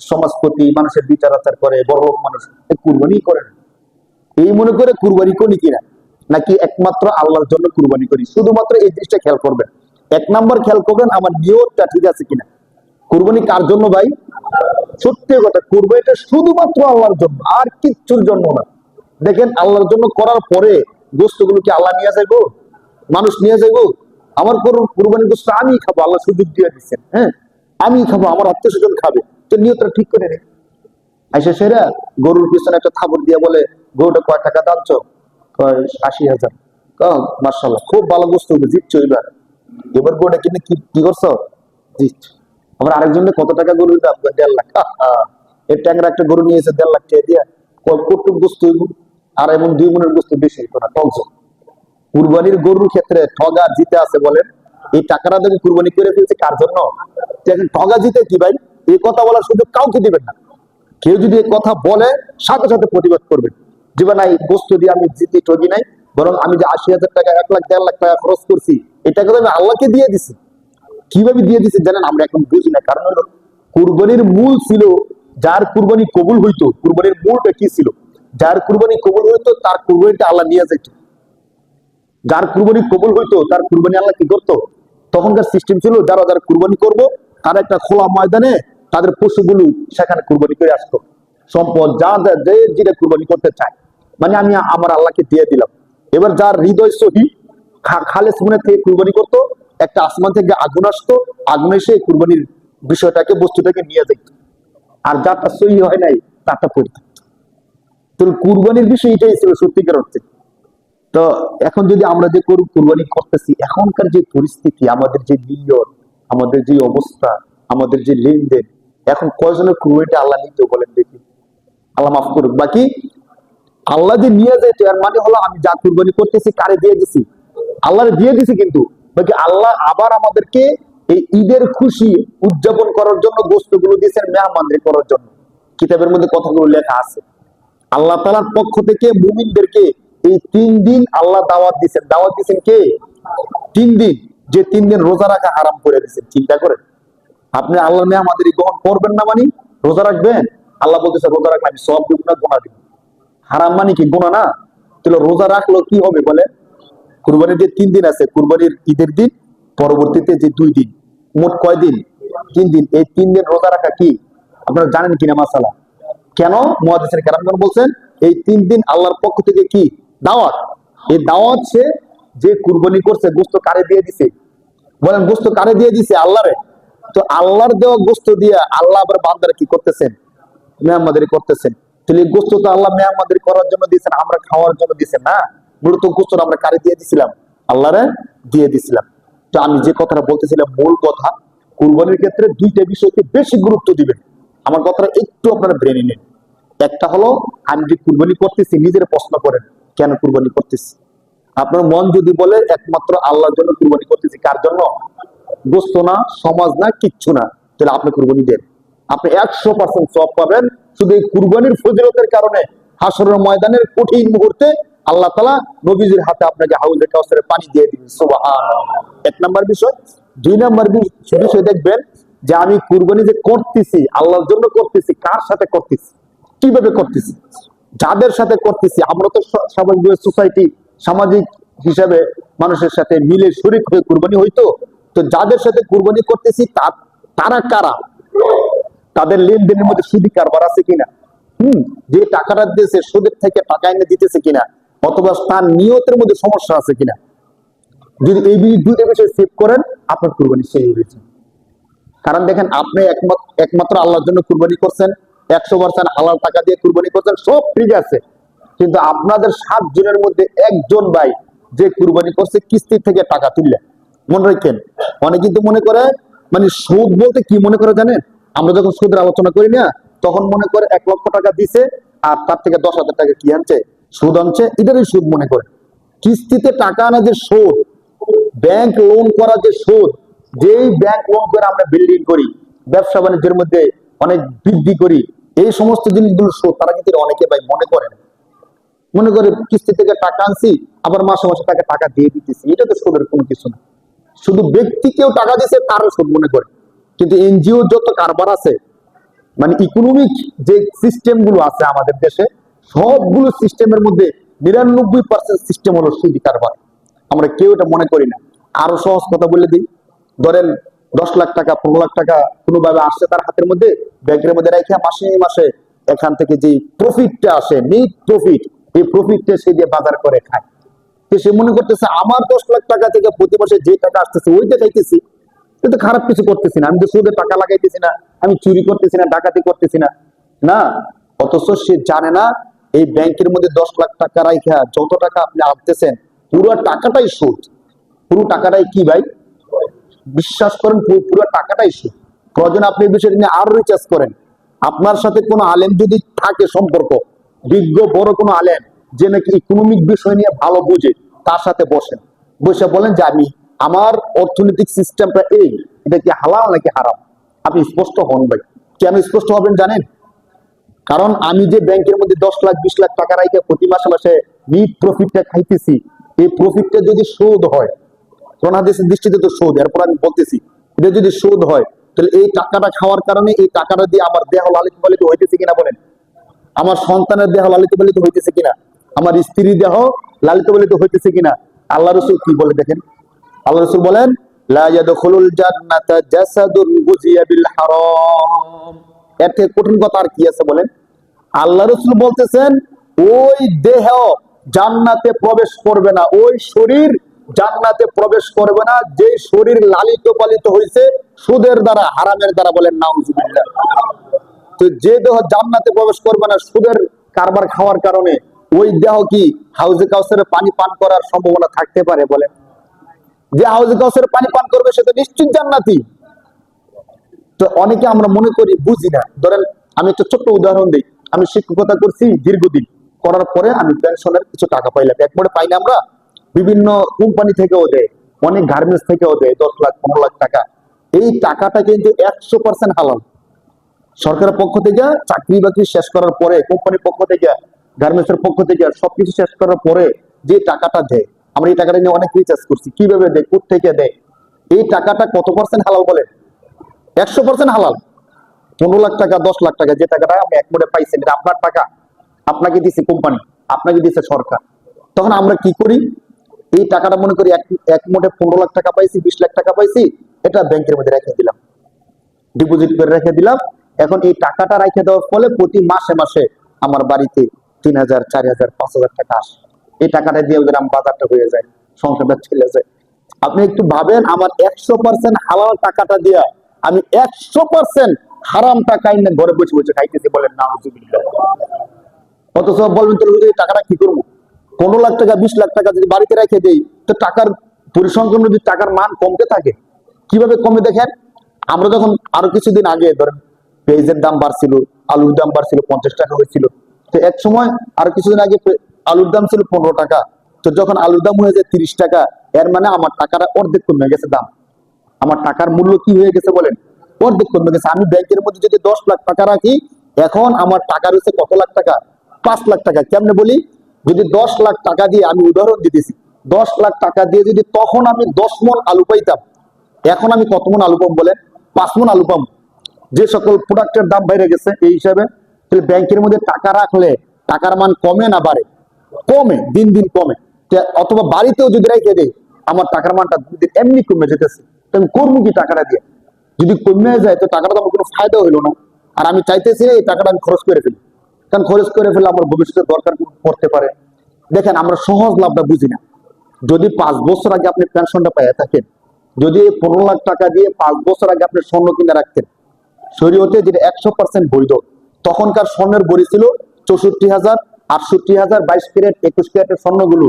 সমাজপতি, মানুষের বিচার আচার করে, বড় লোক মানুষ, কুরবানি করে না, এই মনে করে কুরবানি করি কিনা, নাকি একমাত্র আল্লাহর জন্য কুরবানি করি, শুধুমাত্র এই জিনিসটা খেয়াল করবেন। 1 নাম্বার খেয়াল করবেন আমার নিয়তটা ঠিক আছে কিনা। কুরবানি কার জন্য ভাই? সত্যি কথা, কুরবানিটা শুধুমাত্র আল্লাহর জন্য, আর কিচ্ছুর জন্য না। দেখেন, আল্লাহর জন্য করার পরে গোস্তগুলো কি আল্লাহ নিয়ে যাইবো? মানুষ নিয়ে যাইবো? আমার কুরবানি গোস্ত আমি খাবো, আল্লাহ সুযোগ দিয়ে দিচ্ছেন। হ্যাঁ, আমি খাবো, আমার আত্মীয় স্বজন খাবে, তো নিয়তটা ঠিক করে নে। আইসা সেরা গরুর পিছনে একটা থাপড় দিয়ে বলে, গরুটা কয় টাকা দাম চো? 80,000। মাশাআল্লাহ, খুব ভালো গোস্ত হবে, জিতছো এবার। এবার গরুটা কিনে কি করছো? জিতছো। আবার আরেকজনের কত টাকা গরুর দাম? 1.5 লাখ। এর ট্যাংরা একটা গরু নিয়েছে 1.5 লাখ টাকা দিয়া, কতটুক গোস্ত হইব? আর এমন 2 মনের গোস্ত বেশি হইতো না, টকজো। কুরবানির গরুর ক্ষেত্রে ঠগা জিতে আছে বলেন? এই টাকাটা দেবে কুরবানি করে ফেলছে কার জন্য? এখন ঠগা জিতে কি ভাই? এই কথা বলার সুযোগ কাউকে দিবেন না। কেউ যদি এই কথা বলে, সাথে সাথে প্রতিবাদ করবেন, জীবন এই বস্তু দিয়ে আমি জিতে ঠগি নাই, বরং আমি যে 80,000 টাকা, 1 লাখ 1.5 লাখ টাকা খরচ করছি, এই টাকা আমি আল্লাহকে দিয়ে দিছি। কিভাবে দিয়ে দিছে জানেন? আমরা এখন বুঝি না। কারণ হলো, কুরবানির মূল ছিল, যার কুরবানি কবুল হইতো, কুরবানির মূলটা কি ছিল? যার কুরবানি কবুল হইতো তার কুরবানিটা আল্লাহ নিয়ে যেত। যার কুরবানি কবুল হইতো তার কুরবানি আল্লাহ কি করতো? তখনকার সিস্টেম ছিল, যারা যারা কুরবানি করবো তারা একটা খোলা ময়দানে তাদের পশুগুলো সেখানে কুরবানি করে আসতো। সম্পদ যা যে যেটা কুরবানি করতে চায়, মানে আমি আমার আল্লাহকে দিয়ে দিলাম। এবার যার হৃদয় সহি, খালেস মনে থেকে কুরবানি করতো, একটা আসমান থেকে আগুন আসতো, আগুন এসে কুরবানির বিষয়টাকে, বস্তুটাকে নিয়ে যেত। আর যারটা সহি হয় নাই তারটা পড়ে থাকতো। তো কুরবানির বিষয় এটাই ছিল সত্যিকার অর্থে। তো এখন যদি আমরা যে কুরবানি করতেছি, এখনকার যে পরিস্থিতি, আমাদের যে নিয়ত, আমাদের যে অবস্থা, আমাদের যে লেনদেন, এখন কয়জনের কুরবানিটা আল্লাহ নিতে বলেন দেখি, আল্লাহ মাফ করুক। বাকি আল্লাহ যে নিয়ে যায় এর মানে হলো আমি যা কুরবানি করতেছি কারে দিয়ে দিছি, আল্লাহরে দিয়ে দিছি। কিন্তু বাকি আল্লাহ আবার আমাদেরকে এই ঈদের খুশি উদযাপন করার জন্য গোস্তগুলো দিয়েছেন মেহমানদারি করার জন্য। কিতাবের মধ্যে কথাগুলো লেখা আছে। আল্লাহ তাআলার পক্ষ থেকে মুমিনদেরকে এই 3 দিন আল্লাহ দাওয়াত দিয়েছেন। দাওয়াত দিয়েছেন কে? 3 দিন, যে 3 দিন রোজা রাখা হারাম করে দিয়েছেন। চিন্তা করেন, আপনি আল্লাহর মেহমানদারি গ্রহণ করবেন না মানে রোজা রাখবেন। আল্লাহ বলতেছে রোজা রাখলে আমি সওয়াব দিব না গুনাহ দিব। হারাম মানে কি? গুনাহ না? তাহলে রোজা রাখলো কি হবে বলে? কুরবানির যে 3 দিন আছে, কুরবানির ঈদের দিন, পরবর্তীতে যে 2 দিন, মোট কয় দিন? 3 দিন। এই 3 দিন রোজা রাখা কি আপনারা জানেন কিনা মাসালা? কেন মুহাদ্দিসিন কেরামগণ বলছেন এই 3 দিন আল্লাহর পক্ষ থেকে কি দাওয়াত? এই দাওয়াত সে যে কুরবানি করছে গোশত কারে দিয়ে দিছে বলেন? গোশত কারে দিয়ে দিছে? আল্লাহরে। তো আল্লাহর দেওয়া গোশত দিয়ে আল্লাহ আবার বান্দারা কি করতেছেন? মেহমানদারি করতেছেন। তাহলে গোশত তো আল্লাহ মেহমানদারি করার জন্য দিয়েছেন, আমরা খাওয়ার জন্য দিয়েছেন না। মূলত গোশত আমরা কারে দিয়ে দিছিলাম? আল্লাহরে দিয়ে দিছিলাম। তো আমি যে কথাটা বলতেছিলাম, মূল কথা, কুরবানির ক্ষেত্রে 2টা বিষয়কে বেশি গুরুত্ব দিবেন। আমার কথাটা একটু আপনারা ব্রেনে নিন। একটা হলো আমি যে কুরবানি করতেছি, নিজের প্রশ্ন করেন কেন কুরবানি করতেছি। আপনার মন যদি বলে একমাত্র আল্লাহর জন্য কুরবানি করতেছি, কার জন্য? গোস্ত না, সমাজ না, কিচ্ছু না, তাহলে আপনি কুরবানি দেন, আপনি 100% সওয়াব পাবেন। শুধু এই কুরবানির ফজিলতের কারণে হাশরের ময়দানের কঠিন মুহূর্তে আল্লাহ তাআলা নবীজির হাতে আপনাকে হাউজে কাউসারের পানি দিয়ে দিবেন। সুবহানাল্লাহ। 1 নাম্বার বিষয়। 2 নাম্বার বিষয় দেখবেন যে আমি কুরবানি যে করতেছি আল্লাহর জন্য করতেছি, কার সাথে করতেছি, কিভাবে করতেছি, যাদের সাথে করতেছি। আমরা তো স্বাভাবিক সোসাইটি, সামাজিক হিসাবে মানুষের সাথে মিলে শরীক হয়ে কুরবানি হইতো। তো যাদের সাথে কুরবানি করতেছি তারা কারা, তাদের লেনদেনের মধ্যে সুদি কারবার আছে কিনা, যে টাকাটা দিতেছে সুদের থেকে টাকা এনে দিতেছে কিনা, অথবা তার নিয়তের মধ্যে সমস্যা আছে কিনা। যদি এই 2টা বিষয় সেভ করেন আপনার কুরবানি সেই হয়েছে। কারণ দেখেন, আপনি একমাত্র আল্লাহর জন্য কুরবানি করছেন, 100% হালাল টাকা দিয়ে কুরবানি করছেন, সব ঠিক আছে। কিন্তু আপনাদের 7 জনের মধ্যে একজন ভাই যে কুরবানি করছে কিস্তি থেকে টাকা তুললে, মনে রাখেন। অনেকে কিন্তু মনে করে, মানে সুদ বলতে কি মনে করে জানেন? আমরা যখন সুদের আলোচনা করি না, তখন মনে করে 1 লক্ষ টাকা দিছে আর তার থেকে 10,000 টাকা কি আনছে? সুদ আনছে। এটারই সুদ মনে করে। কিস্তিতে টাকা আনা যে সুদ, ব্যাংক লোন করা যে সুদ, যেই ব্যাংক লোন করে আমরা বিল্ডিং করি, ব্যবসা বাণিজ্যের মধ্যে অনেক বৃদ্ধি করি, এই সমস্ত জিনিসগুলো সুদ। তারা কিন্তু অনেকে ভাই মনে করে কিস্তি থেকে টাকা আনছি আবার মাসে মাসে তাকে টাকা দিয়ে দিতেছি, এটা তো সুদের কোনো কিছু না। শুধু ব্যক্তি কেউ টাকা দিছে তারও সুদ মনে করে। কিন্তু এনজিও যত কারবার আছে, মানে ইকোনমিক যে সিস্টেম গুলো আছে আমাদের দেশে, সবগুলো সিস্টেমের মধ্যে 99% সিস্টেম হলো সুদি কারবার। আমরা কেউ এটা মনে করি না। আরো সহজ কথা বলে দিই, ধরেন 10 লাখ টাকা 15 লাখ টাকা কোনোভাবে আসছে তার হাতের মধ্যে, ব্যাংকের মধ্যে রাখা মাসে মাসে এখান থেকে যে প্রফিটটা আসে, নেট প্রফিট, এই প্রফিটটা সে দিয়ে বাজার করে খায়। তো সে মনে করতেছে আমার 10 লাখ টাকা থেকে প্রতি মাসে যে টাকা আসতেছে ওইটা খাইতেছি, কিন্তু খারাপ কিছু করতেছি না, আমি তো সুদে টাকা লাগাইতেছি না, আমি চুরি করতেছি না, ডাকাতি করতেছি না, না। অথচ সে জানে না এই ব্যাংকের মধ্যে 10 লাখ টাকা রাখা যত টাকা আপনি আনতেছেন পুরো টাকাটাই সুদ। পুরো টাকাটাই কি ভাই? বিশ্বাস করেন, পুরো টাকাটাই সুদ। প্রয়োজন আপনি এই বিষয়টা নিয়ে আরো রিচার্জ করেন। আপনার সাথে কোনো আলেম যদি থাকে সম্পর্ক, বিজ্ঞ বড় কোনো আলেম যে নাকি ইকোনমিক বিষয় নিয়ে ভালো বুঝে, তার সাথে বসেন, বসে বলেন যে আমি আমার অর্থনৈতিক সিস্টেমটা এই, এটা কি হালাল নাকি হারাম, আপনি স্পষ্ট হন ভাই। কেন স্পষ্ট হবেন জানেন? কারণ আমি যে ব্যাংকের মধ্যে 10 লাখ 20 লাখ টাকা রাখে প্রতি মাসে মাসে নিট প্রফিটটা খাইতেছি, এই প্রফিটটা যদি সুদ হয়, কোন হাদিসের দৃষ্টিতে তো সুদ, এরপর আমি বলতেছি এটা যদি সুদ হয়, তাহলে এই টাকাটা খাওয়ার কারণে এই টাকাটা দিয়ে আমার দেহ লালিত পালিত হইতেছে কিনা বলেন? আমার সন্তানের দেহ লালিত পালিত হইতেছে কিনা? আমার স্ত্রীর দেহ লালিত পালিত হইতেছে কিনা? আল্লাহ রাসূল কি বলে দেখেন? আল্লাহ রাসূল বলেন লা ইয়াদখুলুল জান্নাতা জাসাদুন গুজিয়া বিল হারাম। এর থেকে কঠিন কথা আর কি আছে বলেন? আল্লাহ রাসূল বলতেছেন ওই দেহ জান্নাতে প্রবেশ করবে না, ওই শরীর জান্নাতে প্রবেশ করবে না যে শরীর লালিত পালিত হয়েছে সুদের দ্বারা, হারামের দ্বারা। বলেন নাউজুবিল্লাহ। তো যে দেহ জান্নাতে প্রবেশ করবে না সুদের কারবার খাওয়ার কারণে, ওই দেহ কি হাউজে কাউসারে পানি পান করার সম্ভাবনা থাকতে পারে বলেন? যে হাউজে কাউসারে পানি পান করবে সে তো নিশ্চিত জান্নাতি। তো অনেকে আমরা মনে করি বুঝি না। ধরেন আমি একটা ছোট্ট উদাহরণ দিই, আমি শিক্ষকতা করছি দীর্ঘদিন, করার পরে আমি পেনশনের কিছু টাকা পাইলাম, একবারে পাই না আমরা, বিভিন্ন কোম্পানি থেকেও দেয়, অনেক গার্মেন্টস থেকেও দেয় 10 লাখ 15 লাখ টাকা। এই টাকাটা কিন্তু 100% হালাল। সরকারের পক্ষ থেকে চাকরি বাকরি শেষ করার পরে, কোম্পানির পক্ষ থেকে, গার্মেন্টস এর পক্ষ থেকে সবকিছু শেষ করার পরে যে টাকাটা দেয়, আমরা এই টাকাটা নিয়ে অনেক রিচার্জ করছি। কিভাবে দেয়, কোথা থেকে দেয়, এই টাকাটা কত পার্সেন্ট হালাল বলেন? 100% হালাল। 15 লাখ টাকা 10 লাখ টাকা যে টাকাটা আমি এক মোড়ে পাইছি, এটা আপনার টাকা, আপনাকে দিছে কোম্পানি, আপনাকে দিছে সরকার। তখন আমরা কি করি, এই টাকাটা মনে করি এক মোটে 15 লাখ টাকা পাইছি, 20 লাখ টাকা পাইছি, এটা ব্যাংকের মধ্যে রেখে দিলাম, ডিপোজিট করে রেখে দিলাম। এখন এই টাকাটা রেখে দেওয়ার ফলে প্রতি মাসে মাসে আমার বাড়িতে 3,000 4,000 5,000 টাকা আসে। এই টাকাটা দিয়ে গ্রাম বাজারটা হয়ে যায়, সংসারটা চলে যায়। আপনি একটু ভাবেন, আমার 100% হালাল টাকাটা দিয়ে আমি 100% হারাম টাকা এনে ঘরে বসে বসে খাইতেছি, বলেন নাউজুবিল্লাহ। অথচ বলবেন তো এই টাকাটা কি করবো? 15 লাখ টাকা 20 লাখ টাকা যদি বাড়িতে রেখে দেই, তো টাকার পরিসংখ্যান যদি টাকার মান কমতে থাকে, কিভাবে কমে দেখেন। আমরা যখন আরো কিছুদিন আগে ধরেন পেঁয়াজের দাম বাড়ছিল, আলুর দাম বাড়ছিল, 50 টাকা হয়েছিল। তো এক সময় আরো কিছুদিন আগে আলুর দাম ছিল 15 টাকা। তো যখন আলুর দাম হয়ে যায় 30 টাকা, এর মানে আমার টাকাটা অর্ধেক কমে গেছে দাম। আমার টাকার মূল্য কি হয়ে গেছে বলেন? অর্ধেক কমে গেছে। আমি ব্যাংকের মধ্যে যদি 10 লাখ টাকা রাখি, এখন আমার টাকা রয়েছে কত লাখ টাকা? 5 লাখ টাকা। কেমনে বলি, যদি 10 লাখ টাকা দিয়ে, আমি উদাহরণ দিতেছি, 10 লাখ টাকা দিয়ে যদি তখন আমি 10 মণ আলু পাইতাম, এখন আমি কত মণ আলু পাবো বলেন? 5 মণ আলু পাবো। যে সকল প্রোডাক্টের দাম বেড়ে গেছে এই হিসাবে, তাহলে ব্যাংকের মধ্যে টাকা রাখলে টাকার মান কমে না বাড়ে? কমে, দিন দিন কমে। অথবা বাড়িতেও যদি রেখে দেয়, আমার টাকার মানটা এমনি কমে যেতেছে। তো আমি করবো কি টাকাটা দিয়ে? যদি কমে যায় তো টাকাটা তো আমার কোনো ফায়দা হইলো না। আর আমি চাইতেছি এই টাকাটা আমি খরচ করে ফেলি, কারণ খরচ করে ফেলে আমার ভবিষ্যতে দরকার পড়তে পারে। দেখেন, আমরা সহজ লাভটা বুঝি না। যদি 5 বছর আগে আপনি পেনশনটা পেয়ে থাকেন, যদি 15 লাখ টাকা দিয়ে 5 বছর আগে আপনি স্বর্ণ কিনে রাখতেন, শরীয়তে যেটা 100% বৈধ, তখনকার স্বর্ণের ভরি ছিল 64,000, 68,000, 22 ক্যারেট 21 ক্যারেটের স্বর্ণগুলো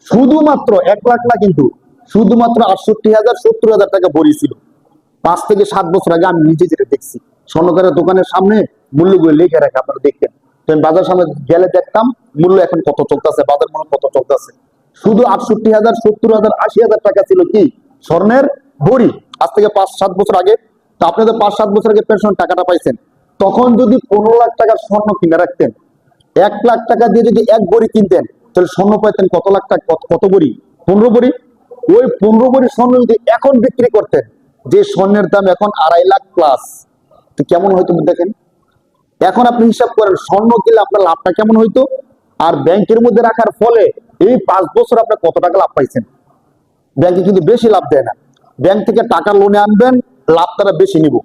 শুধুমাত্র 1 লাখ না, কিন্তু শুধুমাত্র 68,000 70,000 টাকা ভরি ছিল। 5 থেকে 7 বছর আগে আমি নিজে যেটা দেখছি, স্বর্ণকারের দোকানের সামনে মূল্যগুলো লিখে রাখে, আপনারা দেখতেন। তো আমি বাজার সামনে গেলে দেখতাম মূল্য এখন কত চলতেছে, বাজার মূল্য কত চলতেছে। শুধু 68,000 70,000 80,000 টাকা ছিল কি স্বর্ণের ভরি, আজ থেকে 5-7 বছর আগে। তো আপনাদের 5-7 বছর আগে পেনশন টাকাটা পাইছেন, তখন যদি 15 লাখ টাকার স্বর্ণ কিনে রাখতেন, 1 লাখ টাকা দিয়ে যদি এক ভরি কিনতেন, তাহলে স্বর্ণ পাইতেন কত লাখ টাকা? কত ভরি? 15 ভরি। ওই 15 ভরি স্বর্ণ যদি এখন বিক্রি করতেন, যে স্বর্ণের দাম এখন 2.5 লাখ প্লাস, তো কেমন হয়তো দেখেন। এখন আপনি হিসাব করেন স্বর্ণ কিনলে আপনার লাভটা কেমন হইতো। আর ব্যাংকের মধ্যে রাখার ফলে এই 5 বছর আপনি কত টাকা লাভ পাইছেন। ব্যাংকে কিন্তু বেশি লাভ দেয় না। ব্যাংক থেকে টাকা লোনে আনবেন, লাভ তারা বেশি নিব।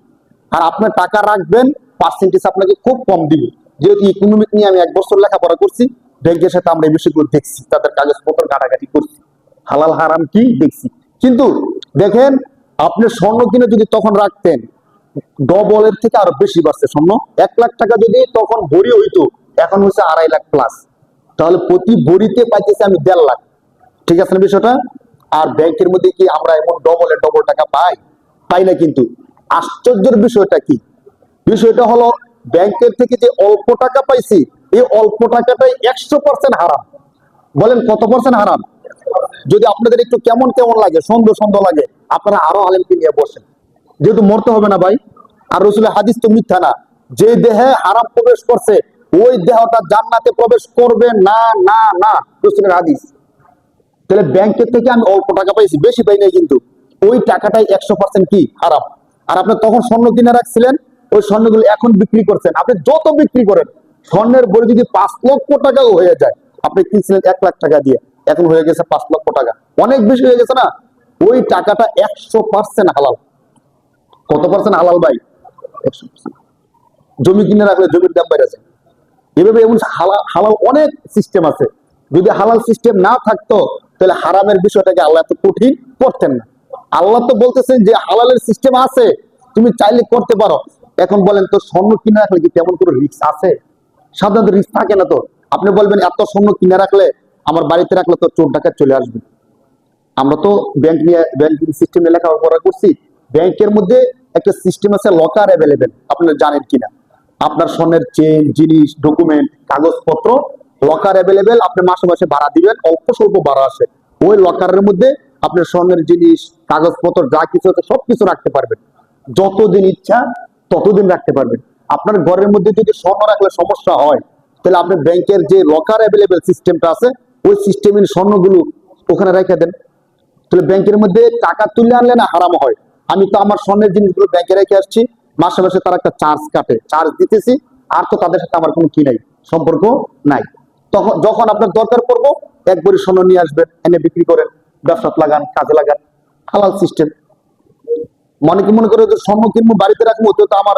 আর আপনার টাকা রাখবেন, পার্সেন্টেজ আপনাকে খুব কম দিবে। যেহেতু ইকোনমিক নিয়ে আমি 1 বছর লেখাপড়া করছি, ব্যাংকের সাথে আমরা এই বিষয়গুলো দেখছি, তাদের কাগজপত্র ঘাটাঘাটি করছি, হালাল হারাম কি দেখছি। কিন্তু দেখেন, আপনি স্বর্ণ কিনে যদি তখন রাখতেন, ডবলের থেকে আরো বেশি বাড়ছে স্বর্ণ। 1 লাখ টাকা যদি তখন ভরি হইতো, এখন হচ্ছে 2.5 লাখ প্লাস। তাহলে প্রতি ভরিতে পাইতেছি আমি 1.5 লাখ। ঠিক আছে না বিষয়টা? আর ব্যাংকের মধ্যে কি আমরা এমন ডবল টাকা পাই? পাই না। কিন্তু আশ্চর্যের বিষয়টা কি, বিষয়টা হলো ব্যাংকের থেকে যে অল্প টাকা পাইছি, এই অল্প টাকাটাই 100% হারাম। বলেন কত পার্সেন্ট হারাম? যদি আপনাদের একটু কেমন কেমন লাগে, সন্দেহ সন্দেহ লাগে, আপনারা আরো আলেমকে নিয়ে বসেন, যেহেতু মরতে হবে না ভাই। আর রসুলের হাদিস তো মিথ্যা না, যে দেহে হারাম প্রবেশ করছে ওই দেহটা জান্নাতে প্রবেশ করবে না, না না, রসুলের হাদিস। তাহলে ব্যাংকের থেকে আমি অল্প টাকা পাইছি, বেশি পাই নাই, কিন্তু ওই টাকাটাই 100% কি হারাম। আর আপনি তখন স্বর্ণ কিনে রাখছিলেন, ওই স্বর্ণগুলো এখন বিক্রি করছেন। আপনি যত বিক্রি করেন, স্বর্ণের বড়ি যদি 5 লক্ষ টাকাও হয়ে যায়, আপনি কিনছিলেন 1 লাখ টাকা দিয়ে, এখন হয়ে গেছে 5 লক্ষ টাকা, অনেক বেশি হয়ে গেছে না? ওই টাকাটা 100% হালাল। কত পার্সেন্ট হালাল ভাই? 100%। জমি কিনে রাখলে জমির দাম বেড়ে যায়। এভাবে এমন হালাল হালাল অনেক সিস্টেম আছে। যদি হালাল সিস্টেম না থাকতো, তাহলে হারামের বিষয়টাকে আল্লাহ এত কঠিন করতেন না। আল্লাহ তো বলতেছেন যে হালালের সিস্টেম আছে, তুমি চাইলে করতে পারো। এখন বলেন তো, স্বর্ণ কিনে রাখলে কি তেমন কোনো রিস্ক আছে? সাধারণত রিস্ক থাকে না তো। আপনি বলবেন এত স্বর্ণ কিনে রাখলে, আমার বাড়িতে রাখলে তো চোর ডাকাত চলে আসবে। আমরা তো ব্যাংক নিয়ে ব্যাংকিং সিস্টেমে লেখাপড়া করছি, ব্যাংকের মধ্যে একটা সিস্টেম আছে লকার অ্যাভেলেবেল, আপনারা জানেন কিনা? আপনার স্বর্ণের চেন, জিনিস, ডকুমেন্ট, কাগজপত্র লকার অ্যাভেলেবেল। আপনি মাসে মাসে ভাড়া দিবেন, অল্প স্বল্প ভাড়া আসে। ওই লকারের মধ্যে আপনার স্বর্ণের জিনিস, কাগজপত্র যা কিছু আছে সবকিছু রাখতে পারবেন। যতদিন ইচ্ছা ততদিন রাখতে পারবেন। আপনার ঘরের মধ্যে যদি স্বর্ণ রাখলে সমস্যা হয়, তাহলে আপনি ব্যাংকের যে লকার অ্যাভেলেবেল সিস্টেমটা আছে ওই সিস্টেমের স্বর্ণগুলো ওখানে রেখে দেন। তাহলে ব্যাংকের মধ্যে টাকা তুলে আনলে না হারাম হয়। আমি তো আমার স্বর্ণের জিনিসগুলো ব্যাংকে রেখে আসছি, মাসে মাসে তারা একটা চার্জ কাটে, চার্জ দিতেছি, আর তো তাদের সাথে আমার কোনো কি নাই, সম্পর্ক নাই। তখন যখন আপনার দরকার পড়বো এক ভরি স্বর্ণ নিয়ে আসবেন, এনে বিক্রি করেন, ব্যবসাত লাগান, কাজে লাগান, হালাল সিস্টেম। মনে করে যে স্বর্ণ কিনবো বাড়িতে রাখবো, তো আমার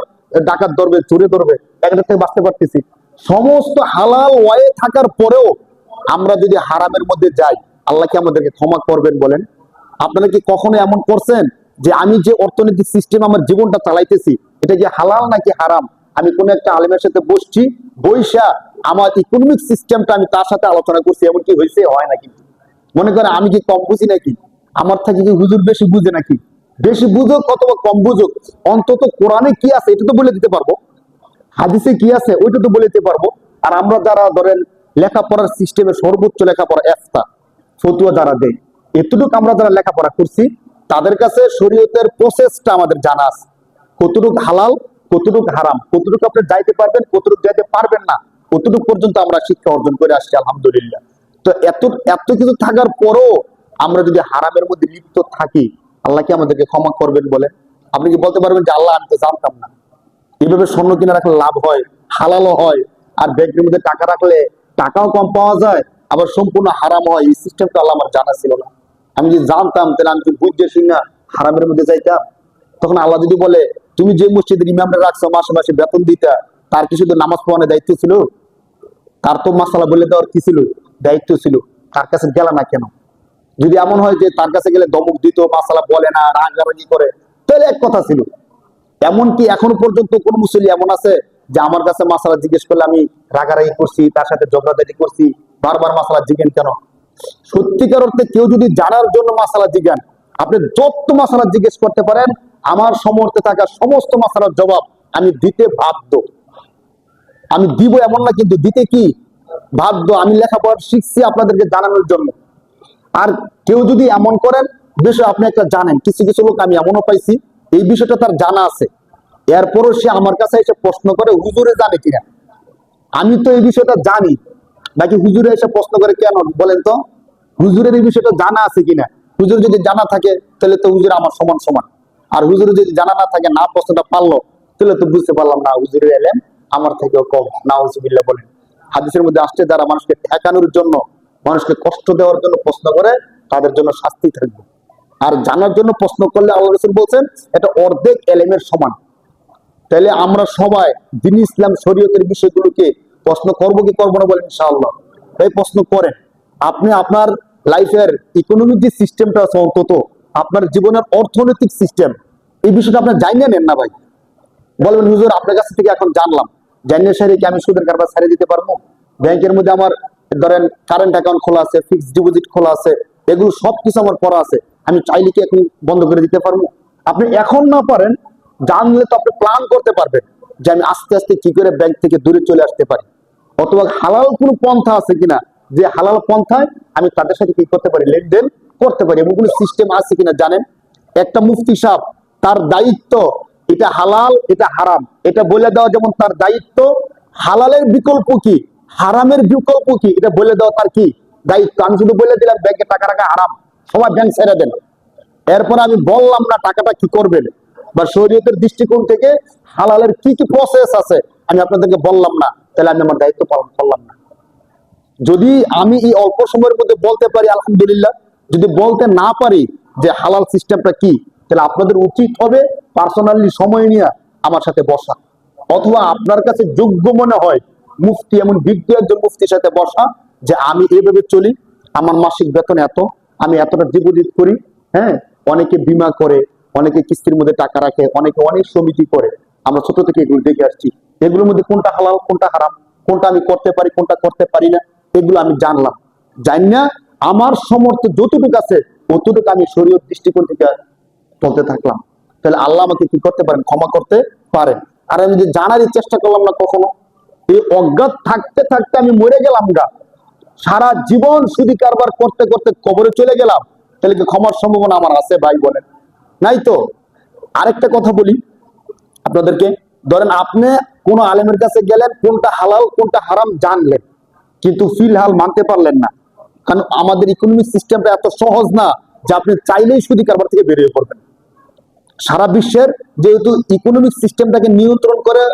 ডাকাত ধরবে, চুরে ধরবে, একটা থেকে বাঁচতে পারতেছি। সমস্ত হালাল ওয়ে থাকার পরেও আমরা যদি হারামের মধ্যে যাই, আল্লাহ কি আমাদেরকে ক্ষমা করবেন বলেন? আপনারা কি কখনো এমন করছেন যে আমি যে অর্থনৈতিক সিস্টেম আমার জীবনটা চালাইতেছি এটা কি হালাল নাকি হারাম? আমি কোন একটা আলেমের সাথে বসছি, বৈশা আমার ইকোনমিক সিস্টেমটা আমি তার সাথে আলোচনা করছি, এমন কি হয়েছে? হয় না। কিন্তু মনে করেন আমি কি কম বুঝি নাকি? আমার থেকে কি হুজুর বেশি বুঝে নাকি? বেশি বুঝুক অথবা কম বুঝুক, অন্তত কোরআনে কি আছে এটা তো বলে দিতে পারবো, হাদিসে কি আছে ওইটা তো বলে দিতে পারবো। আর আমরা যারা ধরেন লেখাপড়ার সিস্টেমে সর্বোচ্চ লেখাপড়া এফতা ফতুয়া যারা দেয়, এতটুকু আমরা যারা লেখাপড়া করছি তাদের কাছে শরীয়তের প্রসেসটা আমাদের জানা আছে, কতটুকু হালাল, কতটুকু হারাম, কতটুকু আপনি যাইতে পারবেন, কতটুকু যাইতে পারবেন না, কতটুকু পর্যন্ত আমরা শিক্ষা অর্জন করে আসছি আলহামদুলিল্লাহ। তো এত এত কিছু থাকার পরও আমরা যদি হারামের মধ্যে লিপ্ত থাকি, আল্লাহ কি আমাদেরকে ক্ষমা করবেন বলে? আপনি কি বলতে পারবেন যে আল্লাহ আমি তো জানতাম না? এইভাবে স্বর্ণ কিনে রাখলে লাভ হয়, হালালও হয়, আর ব্যাংকের মধ্যে টাকা রাখলে টাকাও কম পাওয়া যায়, আবার সম্পূর্ণ হারাম হয়। এই সিস্টেমটা আল্লাহ আমার জানা ছিল না। আমি যদি জানতাম তাহলে আমি কি বুঝতে শুনি না হারামের মধ্যে যাইতাম? তখন আল্লাহ যদি বলে তুমি যে মসজিদের ইমামরা রাখছো মাসে মাসে বেতন দিতা, তার কি শুধু নামাজ পড়ানোর দায়িত্ব ছিল? তার তো মাসালা বলে দেওয়ার কি ছিল? দায়িত্ব ছিল। তার কাছে গেল না কেন? যদি এমন হয় যে তার কাছে গেলে দমক দিত, মাসালা বলে না, রাগারাগি করে, তাহলে এক কথা ছিল। এমনকি এখনো পর্যন্ত কোন মুসল্লি এমন আছে যে আমার কাছে মাসালা জিজ্ঞেস করলে আমি রাগারাগি করছি, তার সাথে ঝগড়াঝাটি করছি, বারবার মাসালা জিজ্ঞেন কেন? সত্যিকার অর্থে কেউ যদি জানার জন্য মাসালা জিজ্ঞান, আপনি যত মাসালা জিজ্ঞেস করতে পারেন, আমার সমর্থে থাকা সমস্ত মাসালার জবাব আমি দিতে বাধ্য। আমি দিব এমন না, কিন্তু দিতে কি বাধ্য। আমি লেখাপড়া শিখছি আপনাদেরকে জানানোর জন্য। আর কেউ যদি এমন করেন বিষয় আপনি একটা জানেন, কিছু কিছু লোক আমি এমনও পাইছি এই বিষয়টা তার জানা আছে, এরপরও সে আমার কাছে এসে প্রশ্ন করে হুজুরে জানে কিনা। আমি তো এই বিষয়টা জানি, নাকি হুজুরে এসে প্রশ্ন করে কেন বলেন তো? হুজুরের এই বিষয়টা জানা আছে কিনা? হুজুর যদি জানা থাকে তাহলে তো হুজুর আমার সমান সমান, আর হুজুরে যদি জানা না থাকে, না প্রশ্নটা পারলো, তাহলে তো বুঝতে পারলাম না হুজুরের এলেম আমার থেকেও কম। নাউজুবিল্লাহ বলেন। হাদিসের মধ্যে আসছে যারা মানুষকে ঠেকানোর জন্য, মানুষকে কষ্ট দেওয়ার জন্য প্রশ্ন করে তাদের জন্য শাস্তি থাকবে। আর জানার জন্য প্রশ্ন করলে আল্লাহ রাসূল বলছেন এটা অর্ধেক এলেমের সমান। তাহলে আমরা সবাই দ্বীন ইসলাম শরীয়তের বিষয়গুলোকে প্রশ্ন করবো কি করবো না বলেন? ইনশাআল্লাহ এই প্রশ্ন করেন। আপনি আপনার লাইফের ইকোনমিক যে সিস্টেমটা আছে, অন্তত আপনার জীবনের অর্থনৈতিক সিস্টেম, এই বিষয়টা আপনি জানিয়ে নেন না ভাই। বলবেন হুজুর আপনার কাছ থেকে এখন জানলাম, জানিয়ে সারি কি আমি সুদের কারবার ছাড়িয়ে দিতে পারবো? ব্যাংকের মধ্যে আমার ধরেন কারেন্ট অ্যাকাউন্ট খোলা আছে, ফিক্সড ডিপোজিট খোলা আছে, এগুলো সবকিছু আমার করা আছে, আমি চাইলে কি এখন বন্ধ করে দিতে পারবো? আপনি এখন না পারেন, জানলে তো আপনি প্ল্যান করতে পারবেন যে আমি আস্তে আস্তে কি করে ব্যাংক থেকে দূরে চলে আসতে পারি, অথবা হালাল কোনো পন্থা আছে কিনা, যে হালাল পন্থায় আমি তাদের সাথে কি করতে পারি, লেনদেন করতে পারি, এমন কোনো সিস্টেম আছে কিনা জানেন। একটা মুফতি সাহেব, তার দায়িত্ব এটা হালাল এটা হারাম এটা বলে দেওয়া, যেমন তার দায়িত্ব হালালের বিকল্প কি, হারামের বিকল্প কি এটা বলে দেওয়া তার কি দায়িত্ব। আমি শুধু বলে দিলাম ব্যাংকে টাকা রাখা হারাম, সবাই ব্যাংক ছেড়ে দেন, এরপর আমি বললাম না টাকাটা কি করবেন, বা শরীয়তের দৃষ্টিকোণ থেকে হালালের কি কি প্রসেস আছে আমি আপনাদেরকে বললাম না, তাহলে আমি আমার দায়িত্ব পালন করলাম না। যদি আমি এই অল্প সময়ের মধ্যে বলতে পারি আলহামদুলিল্লাহ, যদি বলতে না পারি যে হালাল সিস্টেমটা কি, তাহলে আপনাদের উচিত হবে পার্সোনালি সময় নিয়ে আমার সাথে বসা, অথবা আপনার কাছে যোগ্য মনে হয় মুফতি, এমন বিজ্ঞ একজন মুফতির সাথে বসা, যে আমি এইভাবে চলি, আমার মাসিক বেতন এত, আমি এতটা ডিপোজিট করি। হ্যাঁ, অনেকে বীমা করে, অনেকে কিস্তির মধ্যে টাকা রাখে, অনেকে অনেক সমিতি করে, আমরা ছোট থেকে এগুলো দেখে আসছি। এগুলোর মধ্যে কোনটা হালাল কোনটা হারাম, কোনটা আমি করতে পারি কোনটা করতে পারি না, এগুলো আমি জানলাম। জানি না আমার সমর্থ যতটুকু আছে ততটুকু আমি শরীয়ত দৃষ্টিকোণ থেকে বলতে থাকলাম। তাহলে আল্লাহ আমাকে কি করতে পারেন? ক্ষমা করতে পারেন। আর আমি যে জানারই চেষ্টা করলাম না কখনো, এই অজ্ঞাত থাকতে থাকতে আমি মরে গেলাম গা, সারা জীবন সুদি কারবার করতে করতে কবরে চলে গেলাম, তাহলে কি ক্ষমার সম্ভাবনা আমার আছে ভাই? বলেন, নাই তো। আরেকটা কথা বলি আপনাদেরকে, ধরেন আপনি কোন আলেমের কাছে গেলেন, কোনটা হালাল কোনটা হারাম জানলেন, কিন্তু ফিলহাল মানতে পারলেন না, কারণ আমাদের ইকোনমিক সিস্টেমটা এত সহজ না যে আপনি চাইলেই সুদি কারবার থেকে বেরিয়ে পড়বেন। সারা বিশ্বের যেহেতু ইকোনমিক সিস্টেমটাকে নিয়ন্ত্রণ করে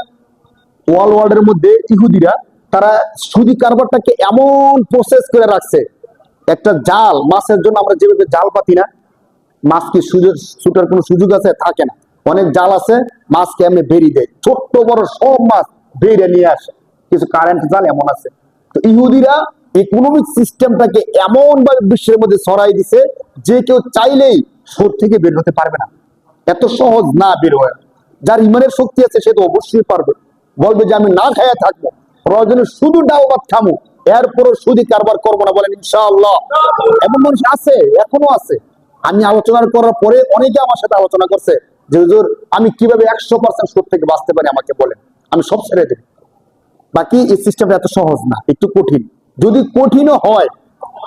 ওয়ার্ল্ডের মধ্যে ইহুদিরা, তারা সুদি কারবারটাকে এমন প্রসেস করে রাখছে, একটা জাল মাছের জন্য আমরা যেভাবে জাল পাতি না, মাছ কি ছুটার কোনো সুযোগ আছে? থাকে না। অনেক জাল আছে, মাছকে এমনি বেরিয়ে দেয়, ছোট্ট বড় সব মাছ বেরিয়ে নিয়ে আসে। কিছু কারেন্ট জাল এমন আছে। তো ইহুদিরা ইকোনমিক সিস্টেমটাকে এমন ভাবে বিশ্বের মধ্যে ছড়াই দিছে যে কেউ চাইলেই সুদ থেকে বের হতে পারবে না। এত সহজ না বের হয়ে। যার ইমানের শক্তি আছে সে তো অবশ্যই পারবে, বলবে যে আমি না খাইয়া থাকবো, প্রয়োজনে শুধু ডাও ভাত খামো, এরপরও সুদি কারবার করবো না, বলেন ইনশাআল্লাহ। এমন মানুষ আছে, এখনো আছে। আমি আলোচনা করার পরে অনেকে আমার সাথে আলোচনা করছে যে হুজুর আমি কিভাবে 100% সুদ থেকে বাঁচতে পারি, আমাকে বলেন, আমি সব ছেড়ে দেব। বাকি এই সিস্টেমটা এত সহজ না, একটু কঠিন। যদি কঠিনও হয়,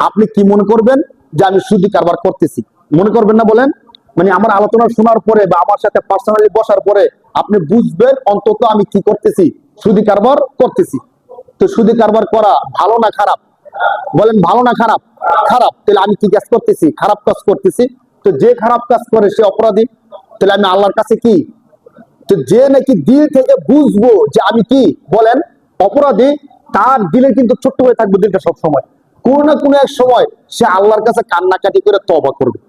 আপনি কি মনে করবেন যে আমি সুদি কারবার করতেছি? মনে করবেন না? বলেন। মানে আমার আলোচনা শোনার পরে বা আমার সাথে পার্সোনালি বসার পরে আপনি বুঝবেন অন্তত আমি কি করতেছি, সুদি কারবার করতেছি। তো সুদি কারবার করা ভালো না খারাপ? বলেন, ভালো না খারাপ? খারাপ। তাহলে আমি কি কাজ করতেছি? খারাপ কাজ করতেছি। তো যে খারাপ কাজ করে সে অপরাধী, তাহলে আমি আল্লাহর কাছে কি? তো যে নাকি দিল থেকে বুঝবো যে আমি কি, বলেন, অপরাধী, তার দিলে কিন্তু ছোট্ট হয়ে থাকবে দিলটা সব সময়। কোনো না কোনো এক সময় সে আল্লাহর কাছে কান্নাকাটি করে তওবা করবে।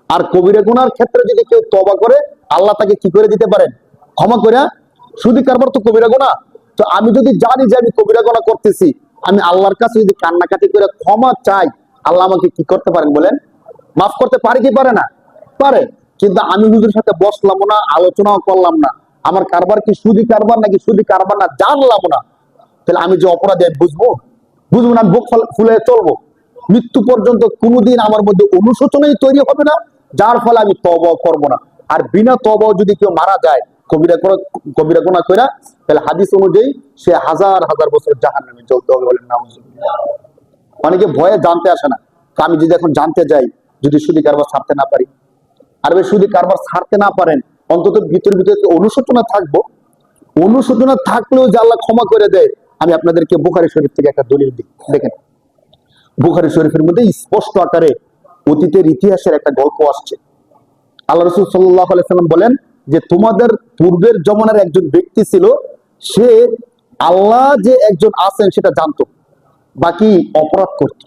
আর কবিরা গুনার ক্ষেত্রে যদি কেউ তওবা করে, আল্লাহ তাকে কি করে দিতে পারেন? ক্ষমা করে। সুদি কারবার তো কবিরা গুনাহ। তো আমি যদি জানি যে আমি কবিরা গুনাহ করতেছি, আমি আল্লাহর কাছে যদি কান্নাকাটি করে ক্ষমা চাই, আল্লাহ আমাকে কি করতে পারেন? বলেন, মাফ করতে পারে কি পারে না? পারে। কিন্তু আমি হুজুরের সাথে বসলাম না, আলোচনাও করলাম না, আমার কারবার কি সুদি কারবার নাকি সুদি কারবার না জানলাম না, তাহলে আমি যে অপরাধী বুঝবো? বুঝবো না, আমি বুক ফুলে চলবো মৃত্যু পর্যন্ত। কোনোদিন আমার মধ্যে অনুশোচনাই তৈরি হবে না, যার ফলে আমি তওবা করব না। আর বিনা তওবা যদি কেউ মারা যায় কবিরা গুনাহ কইরা, তাহলে হাদিস অনুযায়ী সে হাজার হাজার বছর জাহান্নামে জ্বলতে হবে। বলেন নাউজুবিল্লাহ। অনেকে ভয়ে জানতে আসে না। আমি যদি এখন জানতে যাই, যদি সুদি কারবার ছাড়তে না পারি, আর যদি কারবার ছাড়তে না পারেন, অন্তত ভিতর ভিতরে অনুশোচনা থাকবো। অনুশোচনা থাকলেও যে আল্লাহ ক্ষমা করে দেয়, আমি আপনাদেরকে বুখারী শরীফ থেকে একটা দলিল দিই। দেখেন, বুখারী শরীফের মধ্যে স্পষ্ট আকারে অতীতের ইতিহাসের একটা গল্প আসছে। আল্লাহ রাসূল সাল্লাল্লাহু আলাইহি সাল্লাম বলেন যে তোমাদের পূর্বের জমানার একজন ব্যক্তি ছিল, সে আল্লাহ যে একজন আছেন সেটা জানতো, বাকি অপরাধ করত,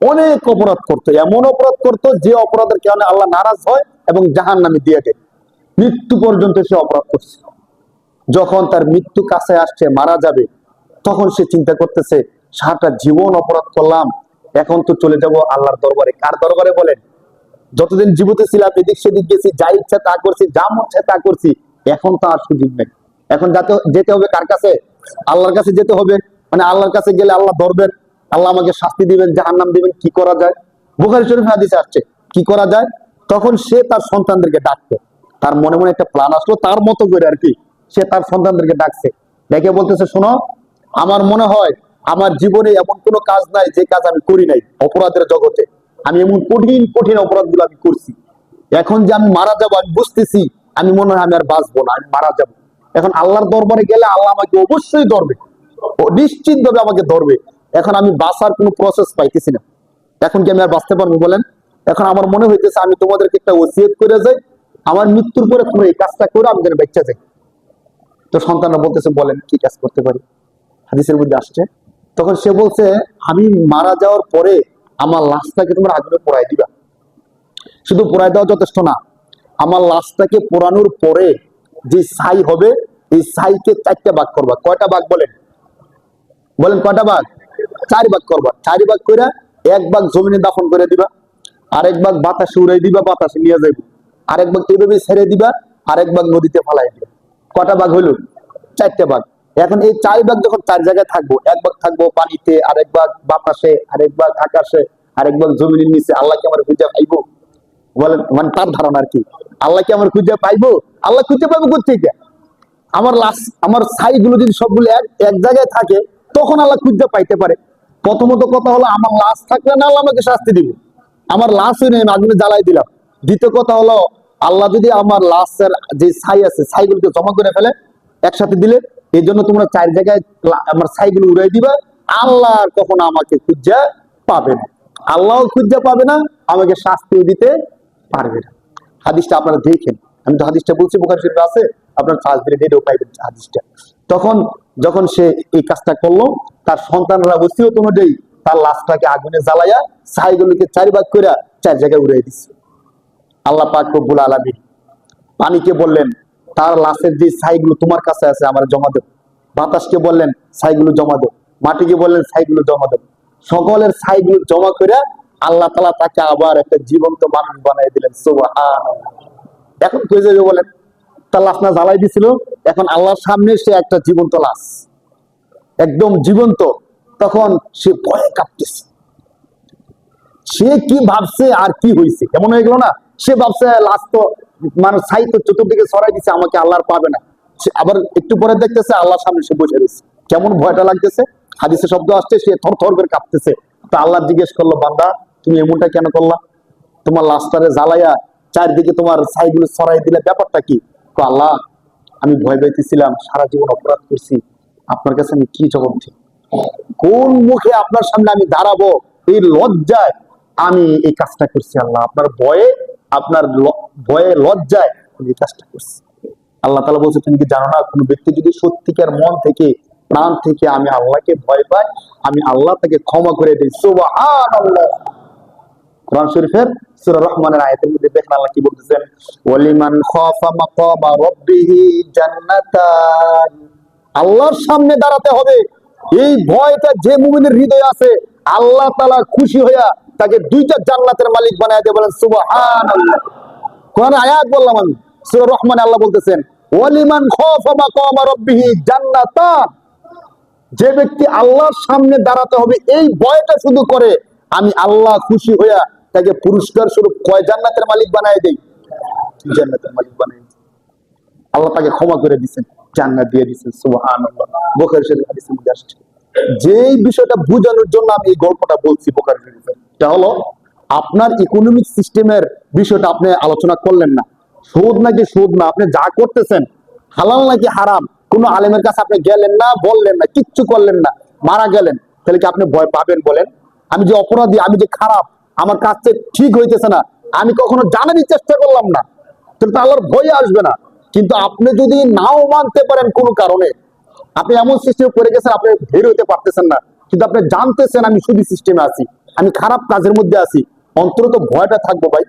অনেক অপরাধ করত, এমন অপরাধ করত যে অপরাধের কারণে আল্লাহ নারাজ হয় এবং জাহান্নামে দিয়ে দেয়। মৃত্যু পর্যন্ত সে অপরাধ করছে। যখন তার মৃত্যু কাছে আসছে, মারা যাবে, তখন সে চিন্তা করতেছে সারাটা জীবন অপরাধ করলাম, এখন তো চলে যাব আল্লাহর দরবারে। কার দরবারে? বলেন। যতদিন জীবিত ছিলাম এদিক সেদিক গেছি, যা ইচ্ছা তা করছি, যা মন চায় তা করছি, এখন তো আর সুযোগ নেই। এখন যেতে হবে কার কাছে? আল্লাহর কাছে যেতে হবে। মানে আল্লাহর কাছে গেলে আল্লাহ ধরবেন, আল্লাহ আমাকে শাস্তি দিবেন, জাহান্নাম দিবেন। কি করা যায়? বুখারী শরীফ হাদিসে আসছে কি করা যায়। তখন সে তার সন্তানদেরকে ডাকতো। তার মনে মনে একটা প্ল্যান আসলো, তার মতো করে আর কি। সে তার সন্তানদেরকে ডাকছে, ডেকে বলতেছে, শোনো, আমার মনে হয় আমার জীবনে এমন কোনো কাজ নাই যে কাজ আমি করি নাই অপরাধের জগতে। আমি এমন কঠিন কঠিন অপরাধগুলো আমি করছি। এখন যে আমি মারা যাবো, আমি বুঝতেছি আমি মনে হয় আমি আর বাঁচবো না, আমি মারা যাবো। এখন আল্লাহর দরবারে গেলে আল্লাহ আমাকে অবশ্যই ধরবে, নিশ্চিত ভাবে আমাকে ধরবে। এখন আমি বাঁচার কোনো প্রসেস পাইতেছি না, এখন কি আমি আর বাঁচতে পারবো? বলেন। এখন আমার মনে হইতেছে আমি তোমাদেরকে একটা ওসিয়ত করে যাই, আমার মৃত্যুর পরে তোমরা এই কাজটা করে আমি যেন বেঁচে যাই। তো সন্তানরা বলতেছে, বলেন কি কাজ করতে পারি? হাদিসের মধ্যে আসছে, তখন সে বলছে, আমি মারা যাওয়ার পরে আমার লাশটাকে তোমরা আগুনে পোড়াই দিবা। শুধু পোড়াই দেওয়া যথেষ্ট না, আমার লাশটাকে পোড়ানোর পরে যে ছাই হবে, এই ছাইকে 4টা ভাগ করবা। কয়টা ভাগ? বলেন। বলেন কয়টা ভাগ? 4 ভাগ করবা। 4 ভাগ করে 1 ভাগ জমিনে দাফন করে দিবা, আরেক ভাগ বাতাসে উড়াই দিবা, বাতাসে নিয়ে যাইব, আরেক ভাগ এইভাবে ছেড়ে দিবা, আরেক ভাগ নদীতে ফালাই দিবা। কটা ভাগ হইল? 4টে ভাগ। এখন এই 4 ভাগ যখন 4 জায়গায় থাকবো, 1 ভাগ থাকবো পানিতে, আরেক ভাগ বাতাসে, আরেক ভাগ আকাশে, আরেক ভাগ জমিনের নিচে, আল্লাহ কি আমার বুঝা খাইবো? বলেন, মানে তার ধারণা আর কি, আল্লাহ কি আমার খুঁজে পাইবো? আল্লাহ খুঁজে পাইবো কোথেকে? আমার লাশ, আমার ছাইগুলো যদি সবগুলো এক এক জায়গায় থাকে, তখন আল্লাহ খুঁজে পাইতে পারে। প্রথমত কথা হলো, আমার লাশ থাকলে না আল্লাহ আমাকে শাস্তি দিবে। আমার লাশই নেই, আমি আগুনে জ্বালাই দিলাম। দ্বিতীয় কথা হলো, আল্লাহ যদি আমার লাশের যে ছাই আছে, ছাইগুলোকে জমা করে ফেলে একসাথে দিলে, এই জন্য তোমরা 4 জায়গায় আমার ছাইগুলো উড়াই দিবা। আল্লাহ আর কখনো আমাকে খুঁজে পাবে না, আল্লাহও খুঁজে পাবে না, আমাকে শাস্তিও দিতে পারবে না। হাদিসটা আপনারা দেখেন, আমি তো হাদিসটা বলছি, বুখারী শরীফে আছে, আপনার সার্চ দিলে নেটেও পাইবেন হাদিসটা। তখন যখন সে এই কাজটা করলো, তার সন্তানরা ওসিয়ত অনুযায়ী তার লাশটাকে আগুনে জ্বালাইয়া ছাইগুলোকে 4 ভাগ করে 4 জায়গায় উড়াই দিচ্ছে। আল্লাহ পাক রব্বুল আলামিন পানিকে বললেন, তার লাশের যে ছাইগুলো তোমার কাছে আছে আমার জমা দেব। বাতাসকে বললেন, ছাইগুলো জমা দেব। মাটিকে বললেন, ছাইগুলো জমা দেব। সকলের ছাইগুলো জমা করে আল্লাহ তাআলা তাকে আবার একটা জীবন্ত মানুষ বানিয়ে দিলেন। সুবহানাল্লাহ। এখন কই যাবে বলেন? তার লাশ না জ্বালাই দিছিল, এখন আল্লাহর সামনে সে একটা জীবন্ত লাশ, একদম জীবন্ত। তখন সে ভয়ে কাঁপতেছে। সে কি ভাবছে আর কি হয়েছে, এমন হয়ে গেল না? সে ভাবছে লাশ তো মানুষ ছাই তো চতুর্দিকে ছড়াই দিচ্ছে, আমাকে আল্লাহর পাবে না। আবার একটু পরে দেখতেছে আল্লাহর সামনে সে বসে রয়েছে। কেমন ভয়টা লাগতেছে, হাদিসে শব্দ আসছে, সে থর থর করে কাঁপতেছে। তা আল্লাহ জিজ্ঞেস করলো, বান্দা তুমি এমনটা কেন করলা? তোমার লাশটারে জ্বালাইয়া চারদিকে তোমার ছাইগুলো ছড়াই দিলে ব্যাপারটা কি? তো আল্লাহ, আমি ভয় পাইতেছিলাম, সারা জীবন অপরাধ করছি, আপনার কাছে আমি কি জবাব দিই? কোন মুখে আপনার সামনে আমি দাঁড়াবো, এই লজ্জায় আমি এই কাজটা করছি। আল্লাহ, আপনার ভয়ে, আপনার ভয়ে লজ্জায় আমি এই কাজটা করছি। আল্লাহ তাআলা বলছে, তুমি কি জানো না, কোন ব্যক্তি যদি সত্যিকার মন থেকে, প্রাণ থেকে আমি আল্লাহকে ভয় পাই, আমি আল্লাহ তাকে ক্ষমা করে দিই। সুবহানাল্লাহ। কোরআন শরীফের সূরা রহমানের আয়াতের মধ্যে দেখেন আল্লাহ কি বলতেছেন, ওয়ালিমান খাফা মাকামা রাব্বিহি জান্নাতান। আল্লাহর সামনে দাঁড়াতে হবে, এই ভয়টা যে মুমিনের হৃদয়ে আছে, আল্লাহ তাআলা খুশি হইয়া তাকে 2টা জান্নাতের মালিক বানায় দেয়। বলেন সুবহানাল্লাহ। কোরআন আয়াত বললাম আমি, সূরা রহমানে আল্লাহ বলতেছেন, ওয়ালিমান খাফা মাকামা রাব্বিহি জান্নাতান। যে ব্যক্তি আল্লাহর সামনে দাঁড়াতে হবে এই ভয়টা শুধু করে, আমি আল্লাহ খুশি হইয়া তাকে পুরস্কার স্বরূপ কয় জান্নাতের মালিক বানায় দেই? জান্নাতের মালিক বানায় দেই। আল্লাহ তাকে ক্ষমা করে দিচ্ছেন, জান্নাত দিয়ে দিচ্ছেন। সুবহানাল্লাহ। বুখারী শরীফের হাদিসের মধ্যে আসছে। যেই বিষয়টা বোঝানোর জন্য আমি এই গল্পটা বলছি বুখারী শরীফের, এটা হলো আপনার ইকোনমিক সিস্টেমের বিষয়টা আপনি আলোচনা করলেন না। সুদ নাকি সুদ না, আপনি যা করতেছেন হালাল নাকি হারাম, কোন আলেমের কাছে আপনি গেলেন না, বললেন না, কিচ্ছু করলেন না, মারা গেলেন, তাহলে কি আপনি ভয় পাবেন বলেন? আমি যে অপরাধী, আমি যে খারাপ, আমার কাছে ঠিক হইতেছে না, আমি কখনো জানারই চেষ্টা করলাম না, তাহলে তো আল্লাহর ভয় আসবে না। কিন্তু আপনি যদি নাও মানতে পারেন কোনো কারণে, আপনি এমন সিস্টেমে পড়ে গেছেন, আপনি বের হইতে পারতেছেন না, কিন্তু আপনি জানতেছেন আমি শুধু সিস্টেমে আছি, আমি খারাপ কাজের মধ্যে আছি, অন্তত তো ভয়টা থাকবো ভাই।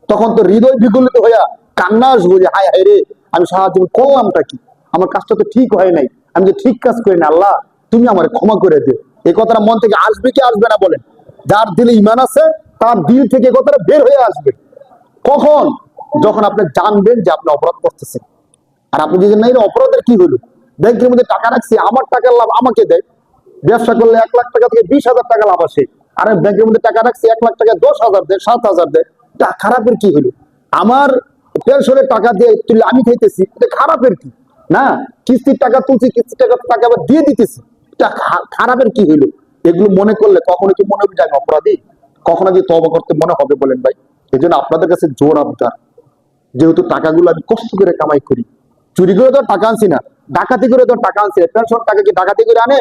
তখন তো হৃদয় বিগলিত হইয়া কান্না আসবো যে হায় হায় রে, আমি সারা জীবন করলামটা কি, আমার কাজটা তো ঠিক হয় নাই, আমি যে ঠিক কাজ করি না, আল্লাহ তুমি আমার ক্ষমা করে দিও। এই কথাটা মন থেকে আসবে কি আসবে না বলেন? যার দিলে ঈমান আছে তার দিল থেকে এই কথাটা বের হয়ে আসবে। কখন? যখন আপনি জানবেন যে আপনি অপরাধ করতেছেন। আর আপনি যদি না, অপরাধের কি হলো, ব্যাংকের মধ্যে টাকা রাখছি, আমার টাকার লাভ আমাকে দেয়, ব্যবসা করলে 1 লাখ টাকা থেকে 20,000 টাকা লাভ আসে, আর ব্যাংকের মধ্যে টাকা রাখছি 1 লাখ টাকা 10,000 দেয়, 7,000 দেয়, এটা খারাপের কি হলো? আমার পেনশনের টাকা দিয়ে তুলে আমি খাইতেছি, এটা খারাপের কি? না, কিস্তির টাকা তুলছি, কিস্তির টাকা আবার দিয়ে দিতেছি, এটা খারাপের কি হইলো? এগুলো মনে করলে কখনো কি মনে হবে যে আমি অপরাধী? কখনো কি তওবা করতে মনে হবে বলেন ভাই? এই জন্য আপনাদের কাছে জোর আবদার, যেহেতু টাকাগুলো আমি কষ্ট করে কামাই করি, চুরি করে তো টাকা আনছি না, ডাকাতি করে তো টাকা আনছি না, পেনশন টাকা কি ডাকাতি করে আনে?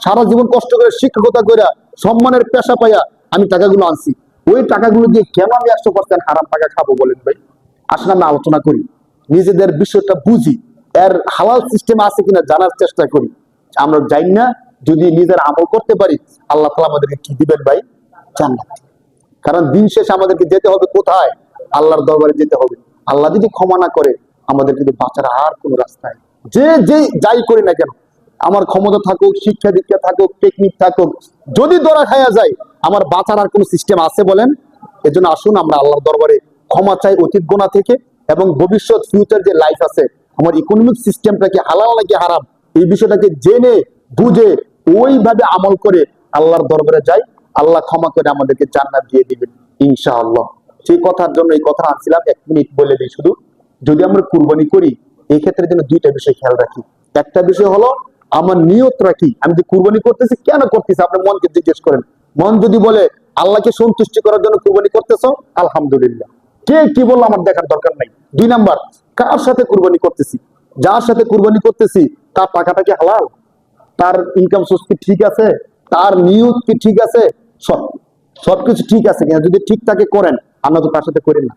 সারা জীবন কষ্ট করে শিক্ষকতা করে সম্মানের পেশা পাইয়া আমি টাকাগুলো আনছি, ওই টাকাগুলো দিয়ে কেন আমি 100% হারাম টাকা খাবো বলেন ভাই? আসলে আমরা আলোচনা করি, নিজেদের বিষয়টা বুঝি, এর হালাল সিস্টেম আছে কিনা জানার চেষ্টা করি। আমরা জানি না, যদি নিজের আমল করতে পারি, আল্লাহ তাআলা আমাদেরকে কি দিবেন ভাই? জান্নাত। কারণ দিন শেষে আমাদেরকে যেতে হবে কোথায়? আল্লাহর দরবারে যেতে হবে। আল্লাহ যদি ক্ষমা না করে, আমাদের কিন্তু বাঁচার আর কোনো রাস্তা নেই। যে যাই করি না কেন, আমার ক্ষমতা থাকুক, শিক্ষা দীক্ষা থাকুক, টেকনিক থাকুক, যদি ধরা খায়া যায়, আমার বাঁচার আর কোনো সিস্টেম আছে বলেন? এজন্য আসুন আমরা আল্লাহর দরবারে ক্ষমা চাই অতীত গুনাহ থেকে, এবং ভবিষ্যৎ ফিউচার যে লাইফ আছে, আমার ইকোনমিক সিস্টেমটা কি হালাল নাকি হারাম, এই বিষয়টাকে জেনে বুঝে ওইভাবে আমল করে আল্লাহর দরবারে যাই। আল্লাহ ক্ষমা করে আমাদেরকে জান্নাত দিয়ে দিবেন ইনশাআল্লাহ। সেই কথার জন্য এই কথা আনছিলাম, 1 মিনিট বলে দিই শুধু। যদি আমরা কুরবানি করি এই ক্ষেত্রে যেন 2টা বিষয় খেয়াল রাখি। একটা বিষয় হলো আমার নিয়ত রাখি, আমি যে কুরবানি করতেছি কেন করতেছি, আপনি মনকে জিজ্ঞেস করেন। মন যদি বলে আল্লাহকে সন্তুষ্টি করার জন্য কুরবানি করতেছ, আলহামদুলিল্লাহ, কে কি বললো আমার দেখার দরকার নাই। 2 নাম্বার, কার সাথে কুরবানি করতেছি, যার সাথে কুরবানি করতেছি তার টাকাটা কি হালাল, তার ইনকাম সোর্স কি ঠিক আছে, তার নিয়ত কি ঠিক আছে, সব সবকিছু ঠিক আছে কিনা, যদি ঠিক থাকে করেন, আমরা তো তার সাথে করি না।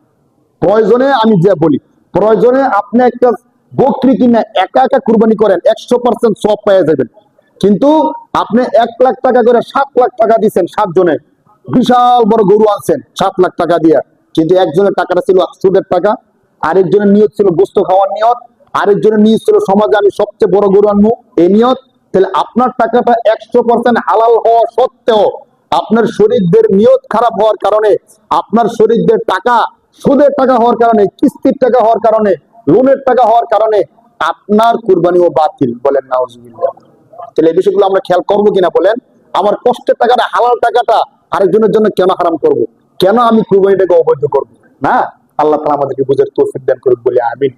প্রয়োজনে আমি যে বলি, প্রয়োজনে আপনি একটা বকরি কিনা একা একা কুরবানি করেন, 100% সব পেয়ে যাবেন। কিন্তু আপনি 1 লাখ টাকা করে 7 লাখ টাকা দিচ্ছেন, 7 জনে বিশাল বড় গরু আনছেন 7 লাখ টাকা দিয়া, কিন্তু একজনের টাকাটা ছিল সুদের টাকা, আরেকজনের নিয়ত ছিল গোস্ত খাওয়ার নিয়ত, আরেকজনের নিয়ত ছিল সমাজে আমি সবচেয়ে বড় গরু আনবো এই নিয়ত। তাহলে আপনার টাকাটা 100% হালাল হওয়া সত্ত্বেও আপনার শরীরদের নিয়ত খারাপ হওয়ার কারণে, আপনার শরীরদের টাকা সুদের টাকা হওয়ার কারণে, কিস্তির টাকা হওয়ার কারণে, লোনের টাকা হওয়ার কারণে আপনার কুরবানিও বাতিল। বলেন নাউজুবিল্লাহ। তাহলে এই বিষয়গুলো আমরা খেয়াল করবো কিনা বলেন। আমার কষ্টের টাকাটা, হালাল টাকাটা আরেকজনের জন্য কেন হারাম করব, কেন আমি কুরবানিটাকে অবৈধ করব না। আল্লাহ তাআলা আমাদেরকে বুঝার তৌফিক দান করুক বলে আমিন।